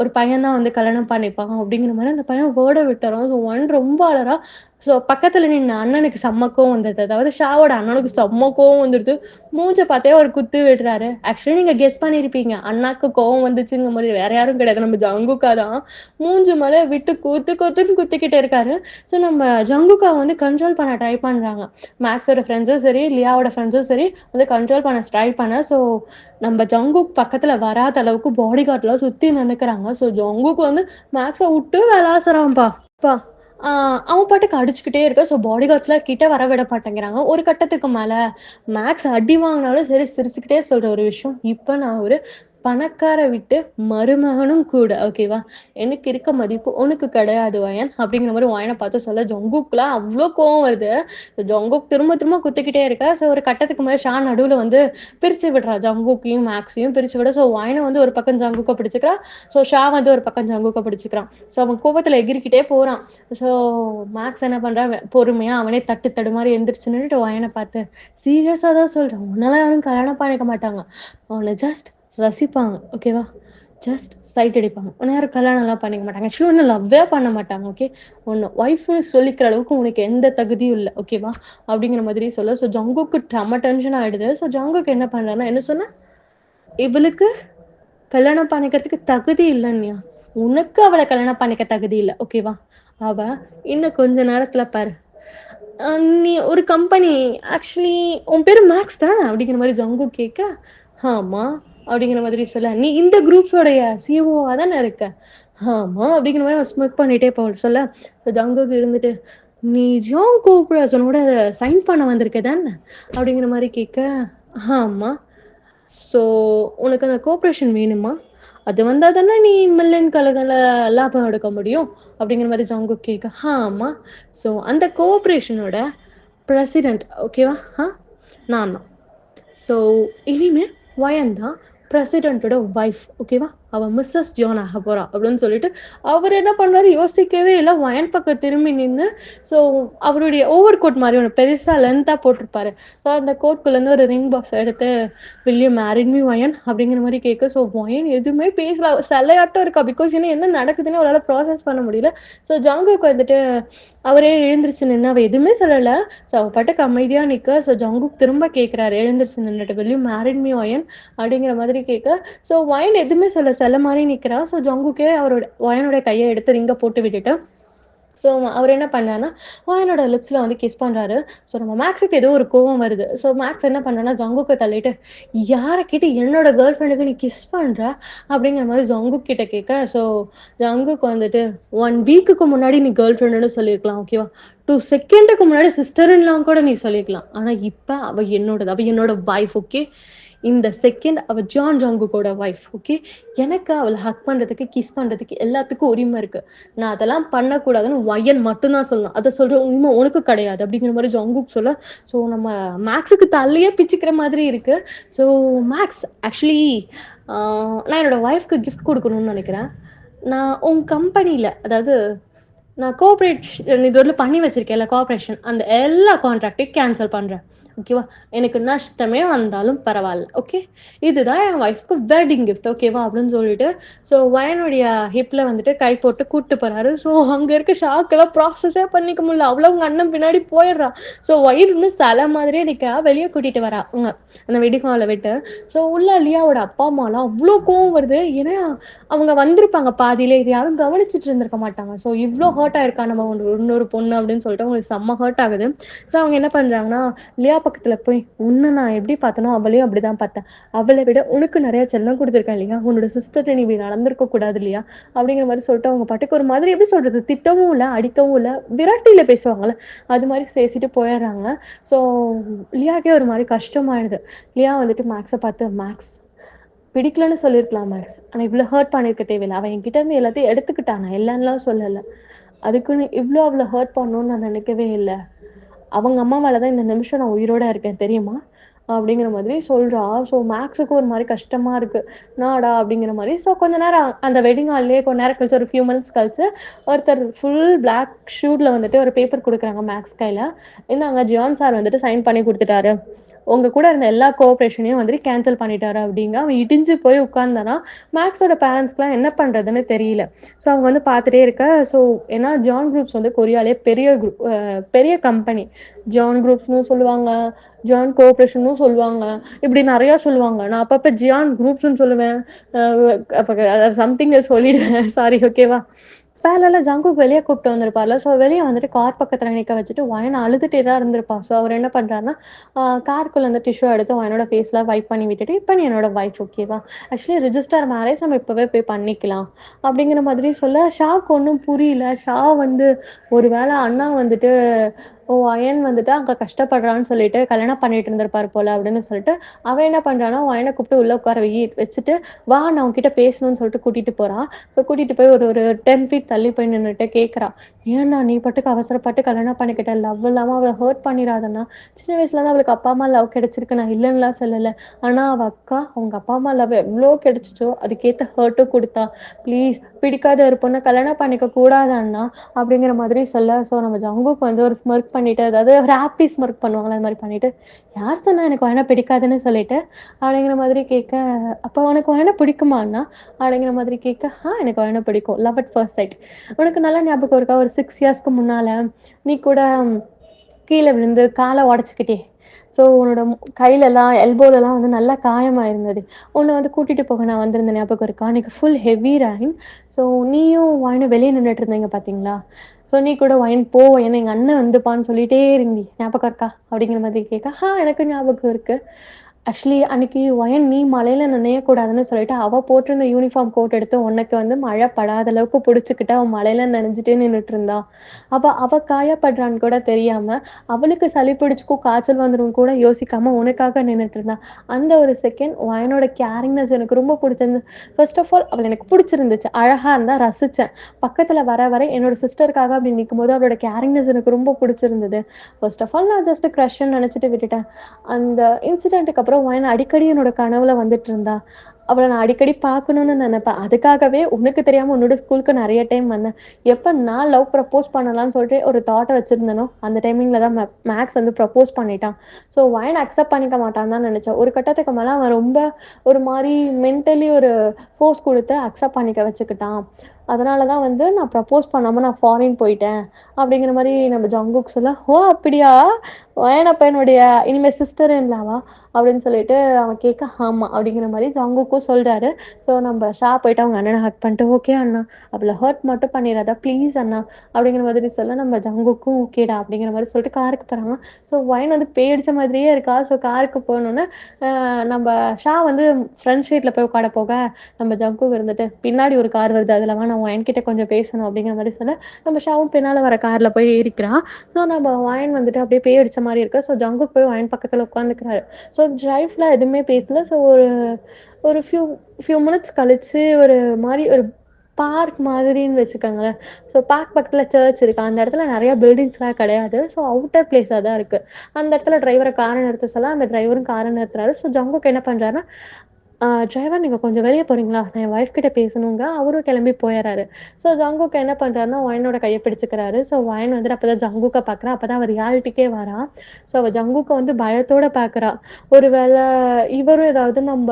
ஒரு பையன் தான் வந்து கல்யாணம் பண்ணிப்பான் அப்படிங்கிற மாதிரி அந்த பையன் வேர்டை விட்டுறோம். ஸோ ஒன் ரொம்ப அழறா. ஸோ பக்கத்துல நின்று அண்ணனுக்கு செம்மக்கவும் வந்துடுது, அதாவது ஷாவோட அண்ணனுக்கு செம்மக்கவும் வந்துடுது. மூஞ்ச பார்த்தே ஒரு குத்து விடுறாரு. ஆக்சுவலி நீங்க கெஸ் பண்ணியிருப்பீங்க, அண்ணாக்கு கோவம் வந்துச்சுங்கும் போது வேற யாரும் கிடையாது, நம்ம ஜங்குக்கா தான். மூஞ்சு மேலே விட்டு குத்துன்னு குத்திக்கிட்டே இருக்காரு. ஸோ நம்ம ஜங்குக்கா வந்து கண்ட்ரோல் பண்ண ட்ரை பண்றாங்க. மேக்ஸோட ஃப்ரெண்ட்ஸும் சரி லியாவோட ஃப்ரெண்ட்ஸும் சரி வந்து கண்ட்ரோல் பண்ண ட்ரை பண்ண. ஸோ நம்ம ஜங்குக் பக்கத்துல வராத அளவுக்கு பாடி கார்ட்லாம் சுத்தி நினைக்கிறாங்க. ஸோ ஜங்குக்கு வந்து மேக்ஸை விட்டு விளாசுறான்ப்பா. அவன் பாட்டுக்கு அடிச்சுக்கிட்டே இருக்க. ஸோ பாடி கார்ட்ஸ்லாம் கிட்ட வர விட மாட்டேங்கிறாங்க. ஒரு கட்டத்துக்கு மேலே மேக்ஸ் அடி வாங்கினாலும் சரி சிரிச்சுக்கிட்டே சொல்கிற ஒரு விஷயம், இப்போ நான் ஒரு பணக்கார விட்டு மருமகனும் கூட ஓகேவா. எனக்கு இருக்க மதிப்பு உனக்கு கிடையாது வயன் அப்படிங்கிற மாதிரி வயனை பார்த்து சொல்ல ஜங்குக்குலாம் அவ்வளோ கோவம் வருது. ஜங்குக் திரும்ப திரும்ப குத்திக்கிட்டே இருக்கா. ஸோ ஒரு கட்டத்துக்கு மேலே ஷா நடுவில் வந்து பிரிச்சு விடுறா, ஜங்குக்கையும் மேக்ஸையும் பிரிச்சு விட. ஸோ வயனை வந்து ஒரு பக்கம் ஜங்குக்கை பிடிச்சிக்கிறான், ஸோ ஷா வந்து ஒரு பக்கம் ஜங்குக்கை பிடிச்சிக்கிறான். ஸோ அவன் கோபத்தில் எகிரிக்கிட்டே போறான். ஸோ மேக்ஸ் என்ன பண்றான், பொறுமையா அவனே தட்டு தடு மாதிரி எந்திரிச்சு நின்றுட்டு வயனை பார்த்து சீரியஸாக தான் சொல்றான், உன்னால யாரும் கல்யாணம் பண்ணிக்க மாட்டாங்க, அவனை ஜஸ்ட் ரசிப்பாங்க ஓகேவா, ஜஸ்ட் சைட் அடிப்பாங்க, உன்னை யாரும் கல்யாணம்லாம் பண்ணிக்க மாட்டாங்க, ஆக்சுவலி ஒன்றும் லவ்வே பண்ண மாட்டாங்க. ஓகே, உன்னை ஒய்ஃப்னு சொல்லிக்கிற அளவுக்கு உனக்கு எந்த தகுதியும் இல்லை ஓகேவா அப்படிங்கிற மாதிரி சொல்ல. ஸோ ஜங்குக்கு செம்ம டென்ஷன் ஆயிடுது. ஸோ ஜங்குக்கு என்ன பண்றான்னா, என்ன சொன்ன, இவளுக்கு கல்யாணம் பண்ணிக்கிறதுக்கு தகுதி இல்லைன்னியா, உனக்கு அவளை கல்யாணம் பண்ணிக்க தகுதி இல்லை ஓகேவா. அவ இன்னும் கொஞ்ச நேரத்துல பாரு, நீ ஒரு கம்பெனி, ஆக்சுவலி உன் பேரு மேக்ஸ் தானே அப்படிங்கிற மாதிரி ஜங்கு கேட்க, ஆமா அப்படிங்கிற மாதிரி சொல்ல, நீ இந்த குரூப்ஸோடைய சிஓவா தானே இருக்க, ஆமா அப்படிங்கிற மாதிரி அவன் ஸ்மிக் பண்ணிட்டே போக சொல்ல. ஸோ ஜங்குக்கு இருந்துட்டு, நீ ஜாங் கோஆபரேஷனோட சைன் பண்ண வந்திருக்க தானே அப்படிங்கிற மாதிரி கேட்க, ஆமா. ஸோ உனக்கு அந்த கோஆப்ரேஷன் வேணுமா, அது வந்தால் தானே நீ மில்லியன் கணக்கில் லாபம் எடுக்க முடியும் அப்படிங்கிற மாதிரி ஜாங்கு கேட்க, ஆமா. ஸோ அந்த கோஆப்ரேஷனோட பிரசிடெண்ட் ஓகேவா, நான் தான். ஸோ இனிமேல் வயன் தான் பிரசிடென்ட்டோட ஒய்ஃப் ஓகேவா, அவள் மிஸ்ஸஸ் ஜான் ஆக போறா அப்படின்னு சொல்லிட்டு அவர் என்ன பண்ணாரு, யோசிக்கவே இல்லை, வயன் பக்கம் திரும்பி நின்று, ஸோ அவருடைய ஓவர் கோட் மாதிரி ஒன்று பெருசாக லென்த்தாக போட்டிருப்பாரு. ஸோ அந்த கோட்குள்ளேருந்து ஒரு ரிங் பாக்ஸ் எடுத்து, will you marry me வயன் அப்படிங்கிற மாதிரி கேட்க. ஸோ வயன் எதுவுமே பேசல, சிலையாட்டம் இருக்கா, பிகாஸ் என்ன நடக்குதுன்னு அவரால் ப்ராசஸ் பண்ண முடியல. ஸோ ஜங்குக்கு வந்துட்டு அவரே எழுந்திரிச்சு நின்று, அவள் எதுவுமே சொல்லலை. ஸோ அவள் பாட்டுக்கு அமைதியாக நிற்க. ஸோ ஜங்குக் திரும்ப கேட்குறாரு எழுந்திரிச்சு நின்றுட்டு, will you marry me வயன் அப்படிங்கிற மாதிரி கேட்க. ஸோ வயன் எதுவுமே சொல்ல, சில மாதிரி நிற்கிறா. ஸோ ஜங்குக்கே வயனோட கையை எடுத்து ரிங்க போட்டு விட்டுட்டு, ஸோ அவர் என்ன பண்ணாருன்னா வயனோட லிப்ஸில் வந்து கிஸ் பண்ணுறாரு. ஸோ நம்ம மேக்ஸுக்கு ஏதோ ஒரு கோவம் வருது. ஸோ மேக்ஸ் என்ன பண்ணான்னா ஜங்குக்கை தள்ளிட்டு, யாரை கிட்ட என்னோட கேர்ள் ஃப்ரெண்டுக்கு நீ கிஸ் பண்ணுற அப்படிங்கிற மாதிரி ஜங்குக் கிட்ட கேட்க. ஸோ ஜங்குக்கு வந்துட்டு, 1 வீக்குக்கு முன்னாடி நீ கேர்ள் ஃப்ரெண்டுன்னு சொல்லியிருக்கலாம் ஓகேவா, 2 செகண்டுக்கு முன்னாடி சிஸ்டர்லாம் கூட நீ சொல்லியிருக்கலாம், ஆனால் இப்போ அவள் என்னோடது, அவள் என்னோட வைஃப் ஓகே. இந்த செகண்ட் அவள் ஜான் ஜங்குக்கோட வைஃப் ஓகே. எனக்கு அவளை ஹக் பண்ணுறதுக்கு கிஸ் பண்ணுறதுக்கு எல்லாத்துக்கும் உரிமை இருக்குது. நான் அதெல்லாம் பண்ணக்கூடாதுன்னு வயன் மட்டும்தான் சொல்லணும், அதை சொல்கிற உண்மை உனக்கு கிடையாது அப்படிங்கிற மாதிரி ஜங்குக் சொல்ல. ஸோ நம்ம மேக்ஸுக்கு தலையே பிச்சுக்கிற மாதிரி இருக்குது. ஸோ மேக்ஸ், ஆக்சுவலி நான் என்னோடய ஒய்ஃப்க்கு கிஃப்ட் கொடுக்கணும்னு நினைக்கிறேன். நான் உன் கம்பெனியில், அதாவது நான் கோஆப்ரேஷன் இதுவரையிலும் பண்ணி வச்சுருக்கேன்ல கோஆப்ரேஷன், அந்த எல்லா கான்ட்ராக்டையும் கேன்சல் பண்ணுறேன் ஓகேவா, எனக்கு நஷ்டமே வந்தாலும் பரவாயில்ல ஓகே. இதுதான் என் ஒய்ஃப்க்கு வெட்டிங் கிஃப்ட் ஓகேவா அப்படின்னு சொல்லிட்டு, ஸோ வயனுடைய ஹிப்பில் வந்துட்டு கை போட்டு கூப்பிட்டு போகிறாரு. ஸோ அங்கே இருக்க ஷாக்கெல்லாம் ப்ராசஸே பண்ணிக்க முடியல, அவ்வளோ அவங்க அண்ணன் பின்னாடி போயிடுறான். ஸோ வயிறு இன்னும் சில மாதிரியே நிற்கா, வெளியே கூட்டிகிட்டு வரா அவங்க அந்த வெட்டிங் ஹாலை விட்டு. ஸோ உள்ள லியாவோட அப்பா அம்மாலாம் அவ்வளோ கோவம் வருது, ஏன்னா அவங்க வந்திருப்பாங்க பாதியிலே, இது யாரும் கவனிச்சிட்டு இருந்திருக்க மாட்டாங்க. ஸோ இவ்வளோ ஹர்ட் ஆயிருக்கா நம்ம இன்னொரு பொண்ணு அப்படின்னு சொல்லிட்டு அவங்களுக்கு செம்ம ஹர்ட் ஆகுது. ஸோ அவங்க என்ன பண்ணுறாங்கன்னா, லியா பக்கத்துல போய், உன்னை நான் எப்படி பார்த்தனோ அவளையும் அப்படிதான் பார்த்தேன், அவளை விட உனக்கு நிறைய செல்லம் கொடுத்துருக்கேன் இல்லையா, உன்னோட சிஸ்டர் நீ நடந்திருக்க கூடாது இல்லையா அப்படிங்கிற மாதிரி சொல்லிட்டு அவங்க பாட்டுக்கு ஒரு மாதிரி எப்படி சொல்றது, திட்டவும் இல்லை அடிக்கவும் இல்லை, விரட்டியில பேசுவாங்கல்ல அது மாதிரி பேசிட்டு போயிடுறாங்க. ஸோ லியாக்கே ஒரு மாதிரி கஷ்டமாயிடுது. லியா வந்துட்டு மேக்ஸை பார்த்து, மேக்ஸ் பிடிக்கலன்னு சொல்லியிருக்கலாம் மேக்ஸ், ஆனால் இவ்வளோ ஹர்ட் பண்ணியிருக்க தேவையில்லை, அவன் என்கிட்ட இருந்து எல்லாத்தையும் எடுத்துக்கிட்டான், நான் இல்லைன்னுலாம் சொல்லலை, அதுக்குன்னு இவ்வளோ அவ்வளோ ஹர்ட் பண்ணணும்னு நான் நினைக்கவே இல்லை, அவங்க அம்மாவால தான் இந்த நிமிஷம் நான் உயிரோட இருக்கேன் தெரியுமா அப்படிங்கிற மாதிரி சொல்றா. ஸோ மேக்ஸுக்கு ஒரு மாதிரி கஷ்டமா இருக்கு, நாடா அப்படிங்கிற மாதிரி. ஸோ கொஞ்ச நேரம் அந்த வெட்டிங் ஹால்லேயே கொஞ்ச நேரம் கழிச்சு, ஒரு ஃபியூ மினிட்ஸ் கழிச்சு ஒருத்தர் ஃபுல் பிளாக் ஷூட்ல வந்துட்டு ஒரு பேப்பர் கொடுக்குறாங்க மேக்ஸ் கையில. இந்தாங்க ஜியான் சார் வந்துட்டு சைன் பண்ணி கொடுத்துட்டாரு, உங்க கூட இருந்த எல்லா கோஆப்ரேஷனையும் வந்துட்டு கேன்சல் பண்ணிட்டாரு அப்படிங்க. அவன் இடிஞ்சு போய் உட்கார்ந்தானா. மேக்ஸோட பேரண்ட்ஸ்க்குலாம் என்ன பண்றதுன்னு தெரியல. ஸோ அவங்க வந்து பார்த்துட்டே இருக்க. ஸோ ஏன்னா ஜான் குரூப்ஸ் வந்து கொரியாலே பெரிய கம்பெனி, ஜான் குரூப்ஸ்னு சொல்லுவாங்க, ஜான் கோஆப்ரேஷனும் சொல்லுவாங்க, இப்படி நிறையா சொல்லுவாங்க. நான் அப்பப்போ ஜியான் குரூப்ஸ்ன்னு சொல்லுவேன், சம்திங் சொல்லிடுவேன் சாரி ஓகேவா. வேலையில் ஜங்குக் வெளியே கூப்பிட்டு வந்திருப்பார்ல. ஸோ வெளியே வந்துட்டு கார் பக்கத்தில் நிற்க வச்சுட்டு வயன் அழுதுகிட்டே தான் இருந்திருப்பான். ஸோ அவர் என்ன பண்ணுறாருன்னா, காருக்குள்ளே வந்து டிஷ்யூ எடுத்து வயனோட ஃபேஸில் வைப் பண்ணி விட்டுட்டு, இப்போ நீ என்னோட வைஃப் ஓகேவா, ஆக்சுவலி ரிஜிஸ்டர் மேரேஜ் நம்ம இப்போவே போய் பண்ணிக்கலாம் அப்படிங்கிற மாதிரி சொல்ல. ஷாக்கு ஒன்றும் புரியல. ஷா வந்து ஒரு வேளை அண்ணா வந்துட்டு ஓ! அயன் வந்துட்டு அங்க கஷ்டப்படுறான்னு சொல்லிட்டு கல்யாணம் பண்ணிட்டு இருந்திருப்பாரு போல அப்படின்னு சொல்லிட்டு, அவ என்ன பண்றான்னா, அயன கூப்பிட்டு உள்ள உட்கார வச்சுட்டு, "வா நான் உன்கிட்ட பேசணும்னு" சொல்லிட்டு கூட்டிட்டு போறா. ஸோ கூட்டிட்டு போய் ஒரு ஒரு 10 ஃபீட் தள்ளி போய் நின்னுட்டு கேட்கிறா. "ஏன்டா நீ பாட்டுக்கு அவசரப்பட்டு கல்யாணம் பண்ணிக்கிட்ட? லவ் இல்லாம அவள ஹர்ட் பண்ணிறாதண்ணா. சின்ன வயசுல தான் அவளுக்கு அப்பா, அம்மா லவ் கிடைச்சிருக்கு. நான் இல்லன்னுலாம் சொல்லல. ஆனா அவ அக்கா அவங்க அப்பா, அம்மா லவ் எவ்ளோ கிடைச்சுச்சோ, அதுக்கேத்த ஹர்ட்டும் குடுத்தா. ப்ளீஸ் பிடிக்காத ஒரு பொண்ண கல்யாணம் பண்ணிக்க கூடாது அண்ணா." அப்படிங்கிற மாதிரி சொல்ல, ஸோ நம்ம ஜங்குக் வந்து ஒரு ஸ்மிர்க் பண்ணிட்டு, அதாவது ஒரு ஹாப்பி ஸ்மிர்க் பண்ணுவாங்கல்ல, அது மாரி பண்ணிட்டு, "யார் சொன்னா எனக்கு உன்ன பிடிக்காதுன்னு சொல்லிட்டு?" அப்படிங்கிற மாதிரி கேட்க, "அப்ப உனக்கு உன்ன பிடிக்குமா அண்ணா?" அப்படிங்கிற மாதிரி கேட்க, எனக்கு உன்ன பிடிக்கும். Love at first sight. உனக்கு நல்லா ஞாபகம் இருக்கா? ஒரு 6 இயர்ஸ்க்கு முன்னால, நீ கூட கீழ விழுந்து கால உடைச்சுக்கிட்டியே. ஸோ உன்னோட கையிலலாம், எல்போலலாம் வந்து நல்லா காயமாயிருந்தது. உன்ன வந்து கூட்டிட்டு போக நான் வந்திருந்தேன் ஞாபகம் இருக்கா? அன்னைக்கு ஃபுல் ஹெவி ரெயின். ஸோ நீயும் வாயும் வெளிய நின்னுட்டு இருந்தீங்க பார்த்தீங்களா? ஸோ நீ கூட "ஒயன் போ, என்ன எங்க அண்ணன் வந்துப்பான்னு" சொல்லிட்டே இருந்தியே. ஞாபகம் இருக்கா? அப்படிங்கிற மாதிரி கேட்க, எனக்கு ஞாபகம் இருக்கு. ஆக்சுவலி அன்னைக்கு ஒயன் நீ மழையில நனையக்கூடாதுன்னு சொல்லிட்டு, அவ போட்டிருந்த யூனிஃபார்ம் கோட் எடுத்து உனக்கு வந்து மழை படாத அளவுக்கு புடிச்சுக்கிட்டு, அவ மழையில நனைஞ்சுட்டே நின்னுட்டு இருந்தா. அவ காயப்படுறான்னு கூட தெரியாம, அவளுக்கு சளி பிடிச்சுக்கும், காய்ச்சல் வந்துரும் கூட யோசிக்காம உனக்காக நின்னுட்டு இருந்தா. அந்த ஒரு செகண்ட் ஒயனோட கேரிங்னஸ் எனக்கு ரொம்ப புடிச்சிருந்தது. ஃபர்ஸ்ட் ஆஃப் ஆல் அவள எனக்கு புடிச்சிருந்துச்சு. அழகா இருந்தா, ரசிச்சேன். பக்கத்துல வர வர என்னோட சிஸ்டருக்காக அப்படி நிக்கும்போது, அவளோட கேரிங்னஸ் எனக்கு ரொம்ப புடிச்சிருந்தது. ஃபர்ஸ்ட் ஆஃப் ஆல் நான் ஜஸ்ட் கிரஷ்ன்னு நெனச்சுட்டு விட்டுட்டேன். அந்த இன்சிடென்ட்க்கு அப்புறம் ஒயன் அடிக்கடி என்னோட கனவுல வந்துட்டு இருந்தா. அவள நான் அடிக்கடி பார்க்கணும்னு நெனப்பேன். அதுக்காகவே உனக்கு தெரியாம உன்னோட ஸ்கூலுக்கு நெறைய டைம் வந்தேன். எப்ப நான் லவ் ப்ரப்போஸ் பண்ணலாம்னு சொல்லிட்டு ஒரு தாட்ட வச்சிருந்தேனோ, அந்த டைமிங்ல தான் மேக்ஸ் வந்து ப்ரப்போஸ் பண்ணிட்டான். ஸோ ஒயன் அக்செப்ட் பண்ணிக்க மாட்டான்னு தான் நெனச்சேன். ஒரு கட்டத்துக்கு மேல அவன் ரொம்ப ஒரு மாரி மென்டலி ஒரு ஃபோர்ஸ் குடுத்து அக்செப்ட் பண்ணிக்க வச்சுக்கிட்டான். அதனால தான் வந்து நான் ப்ரப்போஸ் பண்ணாம நான் ஃபாரின் போயிட்டேன். அப்படிங்கிற மாரி நம்ம ஜங்குக் சொல்ல, "ஓ! அப்படியா? ஒயன் அப்ப என்னுடைய இனிமே சிஸ்டர் இன் லாவா?" அப்படின்னு சொல்லிட்டு அவன் கேட்க, "ஆமா." அப்படிங்கிற மாரி ஜங்குக்கும் சொல்றாரு. ஸோ நம்ம ஷா போயிட்டு அவங்க அண்ணன ஹக் பண்ணிட்டு, "ஓகே அண்ணா. அவள ஹர்ட் மட்டும் பண்ணிறாத. ப்ளீஸ் அண்ணா." அப்படிங்கிற மாதிரி சொல்ல, நம்ம ஜங்குக்கும் ஓகேடா அப்படிங்கிற மாரி சொல்லிட்டு காருக்கு போறாங்க. ஸோ ஒயன் வந்து பேடிச்ச மாதிரியே இருக்கா. ஸோ காருக்கு போனோனே, நம்ப ஷா வந்து ஃப்ரண்ட் சீட்ல போய் உட்கார போக, நம்ம ஜங்குக் இருந்துட்டு, "பின்னாடி ஒரு கார் வருது. அதுல வா நான் ஒயன் கிட்ட கொஞ்சம் பேசணும்." அப்படிங்கிற மாரி சொல்ல, நம்ம ஷாவும் பின்னால வர கார்ல போய் ஏறிக்கிறான். ஸோ நம்ம ஒயன் வந்துட்டு அப்படியே பேய் அடிச்ச மாரி இருக்கு. ஸோ ஜங்குக் போய் ஒயன் பக்கத்துல உட்காந்துக்கிறாரு. ஸோ டிரைவ்ல எதுவுமே பேசல. ஸோ ஒரு ஒரு ஃபியூ ஃபியூ மினிட்ஸ் கழிச்சு ஒரு மாரி ஒரு பார்க் மாதிரின்னு வச்சுக்கோங்களேன். ஸோ பார்க் பக்கத்துல சர்ச் இருக்கு. அந்த இடத்துல நெறைய பில்டிங்ஸ்லாம் கிடையாது. ஸோ அவுட்டர் பிளேஸா தான் இருக்கு. அந்த இடத்துல டிரைவர கார நிறுத்த சொல்ல, அந்த டிரைவரும் கார நிறுத்துறாரு. ஸோ ஜங்குக் என்ன பண்றாருன்னா, டிரைவர் நீங்க கொஞ்சம் வெளிய போறீங்களா? நான் என் ஒய்ஃப் கிட்ட பேசணுங்க." அவரும் கிளம்பி போயர்றாரு. ஸோ ஜங்குக் என்ன பண்றாருன்னா, ஒயனோட கைய பிடிச்சுக்கிறாரு. ஸோ ஒயன் வந்துட்டு அப்பதான் ஜங்குக்க பார்க்குறா. அப்பதான் அவ ரியாலிட்டிக்கே வரா. ஸோ அவ ஜங்குக்க வந்து பயத்தோட பார்க்குறா. ஒரு வேள இவரும் ஏதாவது நம்ப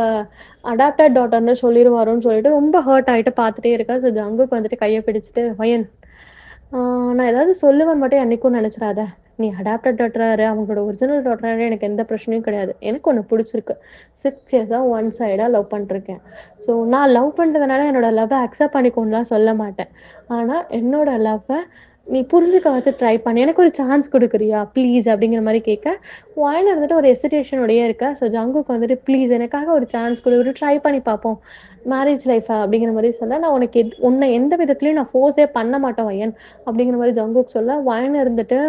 அடாப்டட் டாட்டர்ன்னு சொல்லிருவாரோன்னு சொல்லிட்டு ரொம்ப ஹர்ட் ஆயிட்டு பார்த்துட்டே இருக்கா. ஸோ ஜங்குக் வந்துட்டு கைய பிடிச்சுட்டு, "ஒயன் ஆ நான் ஏதாவது சொல்லுவேன்னு மட்டும் என்னைக்கும் நெனச்சிராத. நீ அடாப்டட் டாட்டராரு, அவங்களோட ஒரிஜினல் டாட்டராரு எனக்கு எந்த பிரச்சனையும் கிடையாது. எனக்கு உன்ன புடிச்சிருக்கு. 6 இயர்ஸா ஒன் சைடா லவ் பண்ணிட்டுருக்கேன். ஸோ நான் லவ் பண்றதுனால என்னோட லவ்வ அக்செப்ட் பண்ணிக்கோன்னுலாம் சொல்ல மாட்டேன். ஆனா என்னோட லவ்வ நீ புரிஞ்சுக்க வச்சு ட்ரை பண்ணு. எனக்கு ஒரு சான்ஸ் குடுக்குறியா? ப்ளீஸ் அப்படிங்கிற மாரி கேட்க, வாய்ல இருந்துட்டு ஒரு ஹெசிடேஷனோடயே இருக்கா. ஸோ ஜங்குக் வந்துட்டு ப்ளீஸ் எனக்காக ஒரு சான்ஸ் குடு. ஒரு ட்ரை பண்ணி பார்ப்போம். மேரேஜ் லைஃப அப்படிங்கிற மாரி சொல்ல, நான் உனக்கு உன்ன எந்த விதத்திலயும் நான் ஃபோர்ஸே பண்ண மாட்டேன் வயன். அப்படிங்கிற மாரி ஜங்குக் சொல்ல, வயன் இருந்துட்டு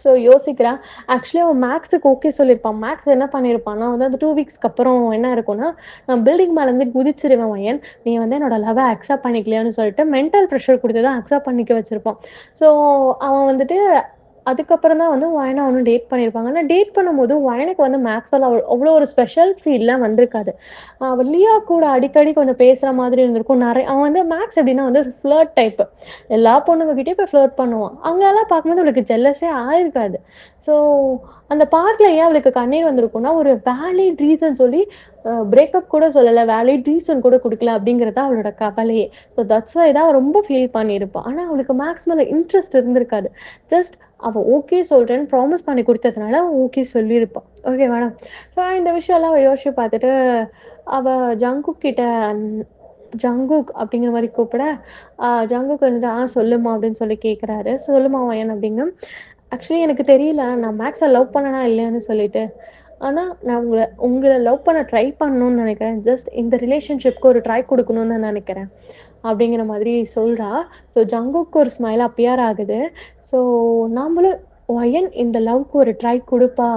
ஸோ யோசிக்கிறேன். ஆக்சுவலி அவன் மேக்ஸுக்கு ஓகே சொல்லியிருப்பான். மேக்ஸ் என்ன பண்ணியிருப்பான்னா வந்து அந்த 2 வீக்ஸ்க்கு அப்புறம் என்ன இருக்கும்னா, நான் பில்டிங் மேலருந்து குதிச்சுருவேன் வயன். நீ வந்து என்னோட லவ்வ அக்செப்ட் பண்ணிக்கலையான்னு சொல்லிட்டு மென்டல் ப்ரெஷர் குடுத்து தான் அக்செப்ட் பண்ணிக்க வச்சிருப்பான். ஸோ அவன் வந்துட்டு அதுக்கப்புறம் தான் வந்து வயன அவனும் டேட் பண்ணியிருப்பாங்க. ஆனா டேட் பண்ணும்போது வயனுக்கு வந்து மேக்ஸ்வெல் அவ்ளோ ஒரு ஸ்பெஷல் ஃபீல்லாம் வந்திருக்காது. அவ லியா கூட அடிக்கடி கொஞ்சம் பேசுற மாதிரி இருந்திருக்கும். அவன் வந்து மேக்ஸ் எப்படின்னா வந்து ஒரு ஃப்ளர்ட் டைப்பு. எல்லா பொண்ணுங்ககிட்டயும் போய் ஃப்ளர்ட் பண்ணுவான். அவங்களலாம் பார்க்கும்போது அவளுக்கு ஜெல்லஸே ஆயிருக்காது. ஸோ அந்த பார்க்ல ஏன் அவளுக்கு கண்ணீர் வந்திருக்கும்னா, ஒரு வேலிட் ரீசன் சொல்லி பிரேக்கப் கூட சொல்லல. வேலிட் ரீசன் கூட குடுக்கல அப்படிங்கிறது தான் அவளோட கவலையே. ஸோ தட்ஸ் வை தான் அவ ரொம்ப ஃபீல் பண்ணியிருப்பா. ஆனா அவளுக்கு மேக்ஸ் மேல இன்ட்ரெஸ்ட் இருந்திருக்காது. ஜஸ்ட் அவ ஓகே சொல்றேன்னு ப்ராமிஸ் பண்ணி குடுத்ததுனால அவ ஓகே சொல்லியிருப்பா. ஓகேவா? ஸோ இந்த விஷயம்லாம் அவ யோசிச்சு பார்த்துட்டு, அவ ஜங்குக் கிட்ட ஜங்குக் அப்படிங்கிற மாரி கூப்பிட, ஜங்குக் வந்துட்டு, சொல்லுமா" அப்படின்னு சொல்லி கேட்குறாரு. "சொல்லுமா வயன்" அப்படிங்க. ஆக்சுவலி எனக்கு தெரியல. நான் மேக்ஸ லவ் பண்ணனா இல்லையான்னு சொல்லிட்டு. ஆனா, நான் உங்கள உங்கள லவ் பண்ண ட்ரை பண்ணணும்னு நெனைக்கிறேன். ஜஸ்ட் இந்த ரிலேஷன்ஷிப்க்கு ஒரு ட்ரை குடுக்கணும்னு நெனைக்கிறேன். அப்படிங்கிற மாதிரி சொல்றா. ஸோ ஜங்குக்கு ஒரு ஸ்மைல் அப்பியர் ஆகுது. ஸோ நாமளும் ஒயன் இந்த லவ்க்கு ஒரு ட்ரை குடுப்பா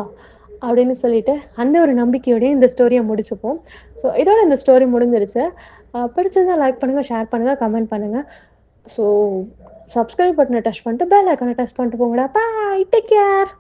அப்படின்னு சொல்லிட்டு, அந்த ஒரு நம்பிக்கையோடயே இந்த ஸ்டோரிய முடிச்சுப்போம். ஸோ இதோட இந்த ஸ்டோரி முடிஞ்சிருச்சு. பிடிச்சிருந்தா லைக் பண்ணுங்க, ஷேர் பண்ணுங்க, கமெண்ட் பண்ணுங்க. ஸோ சப்ஸ்கிரைப் பட்டன டச் பண்ணிட்டு பெல் ஐகான டச் பண்ணிட்டு போங்கடா. பாய். Take care.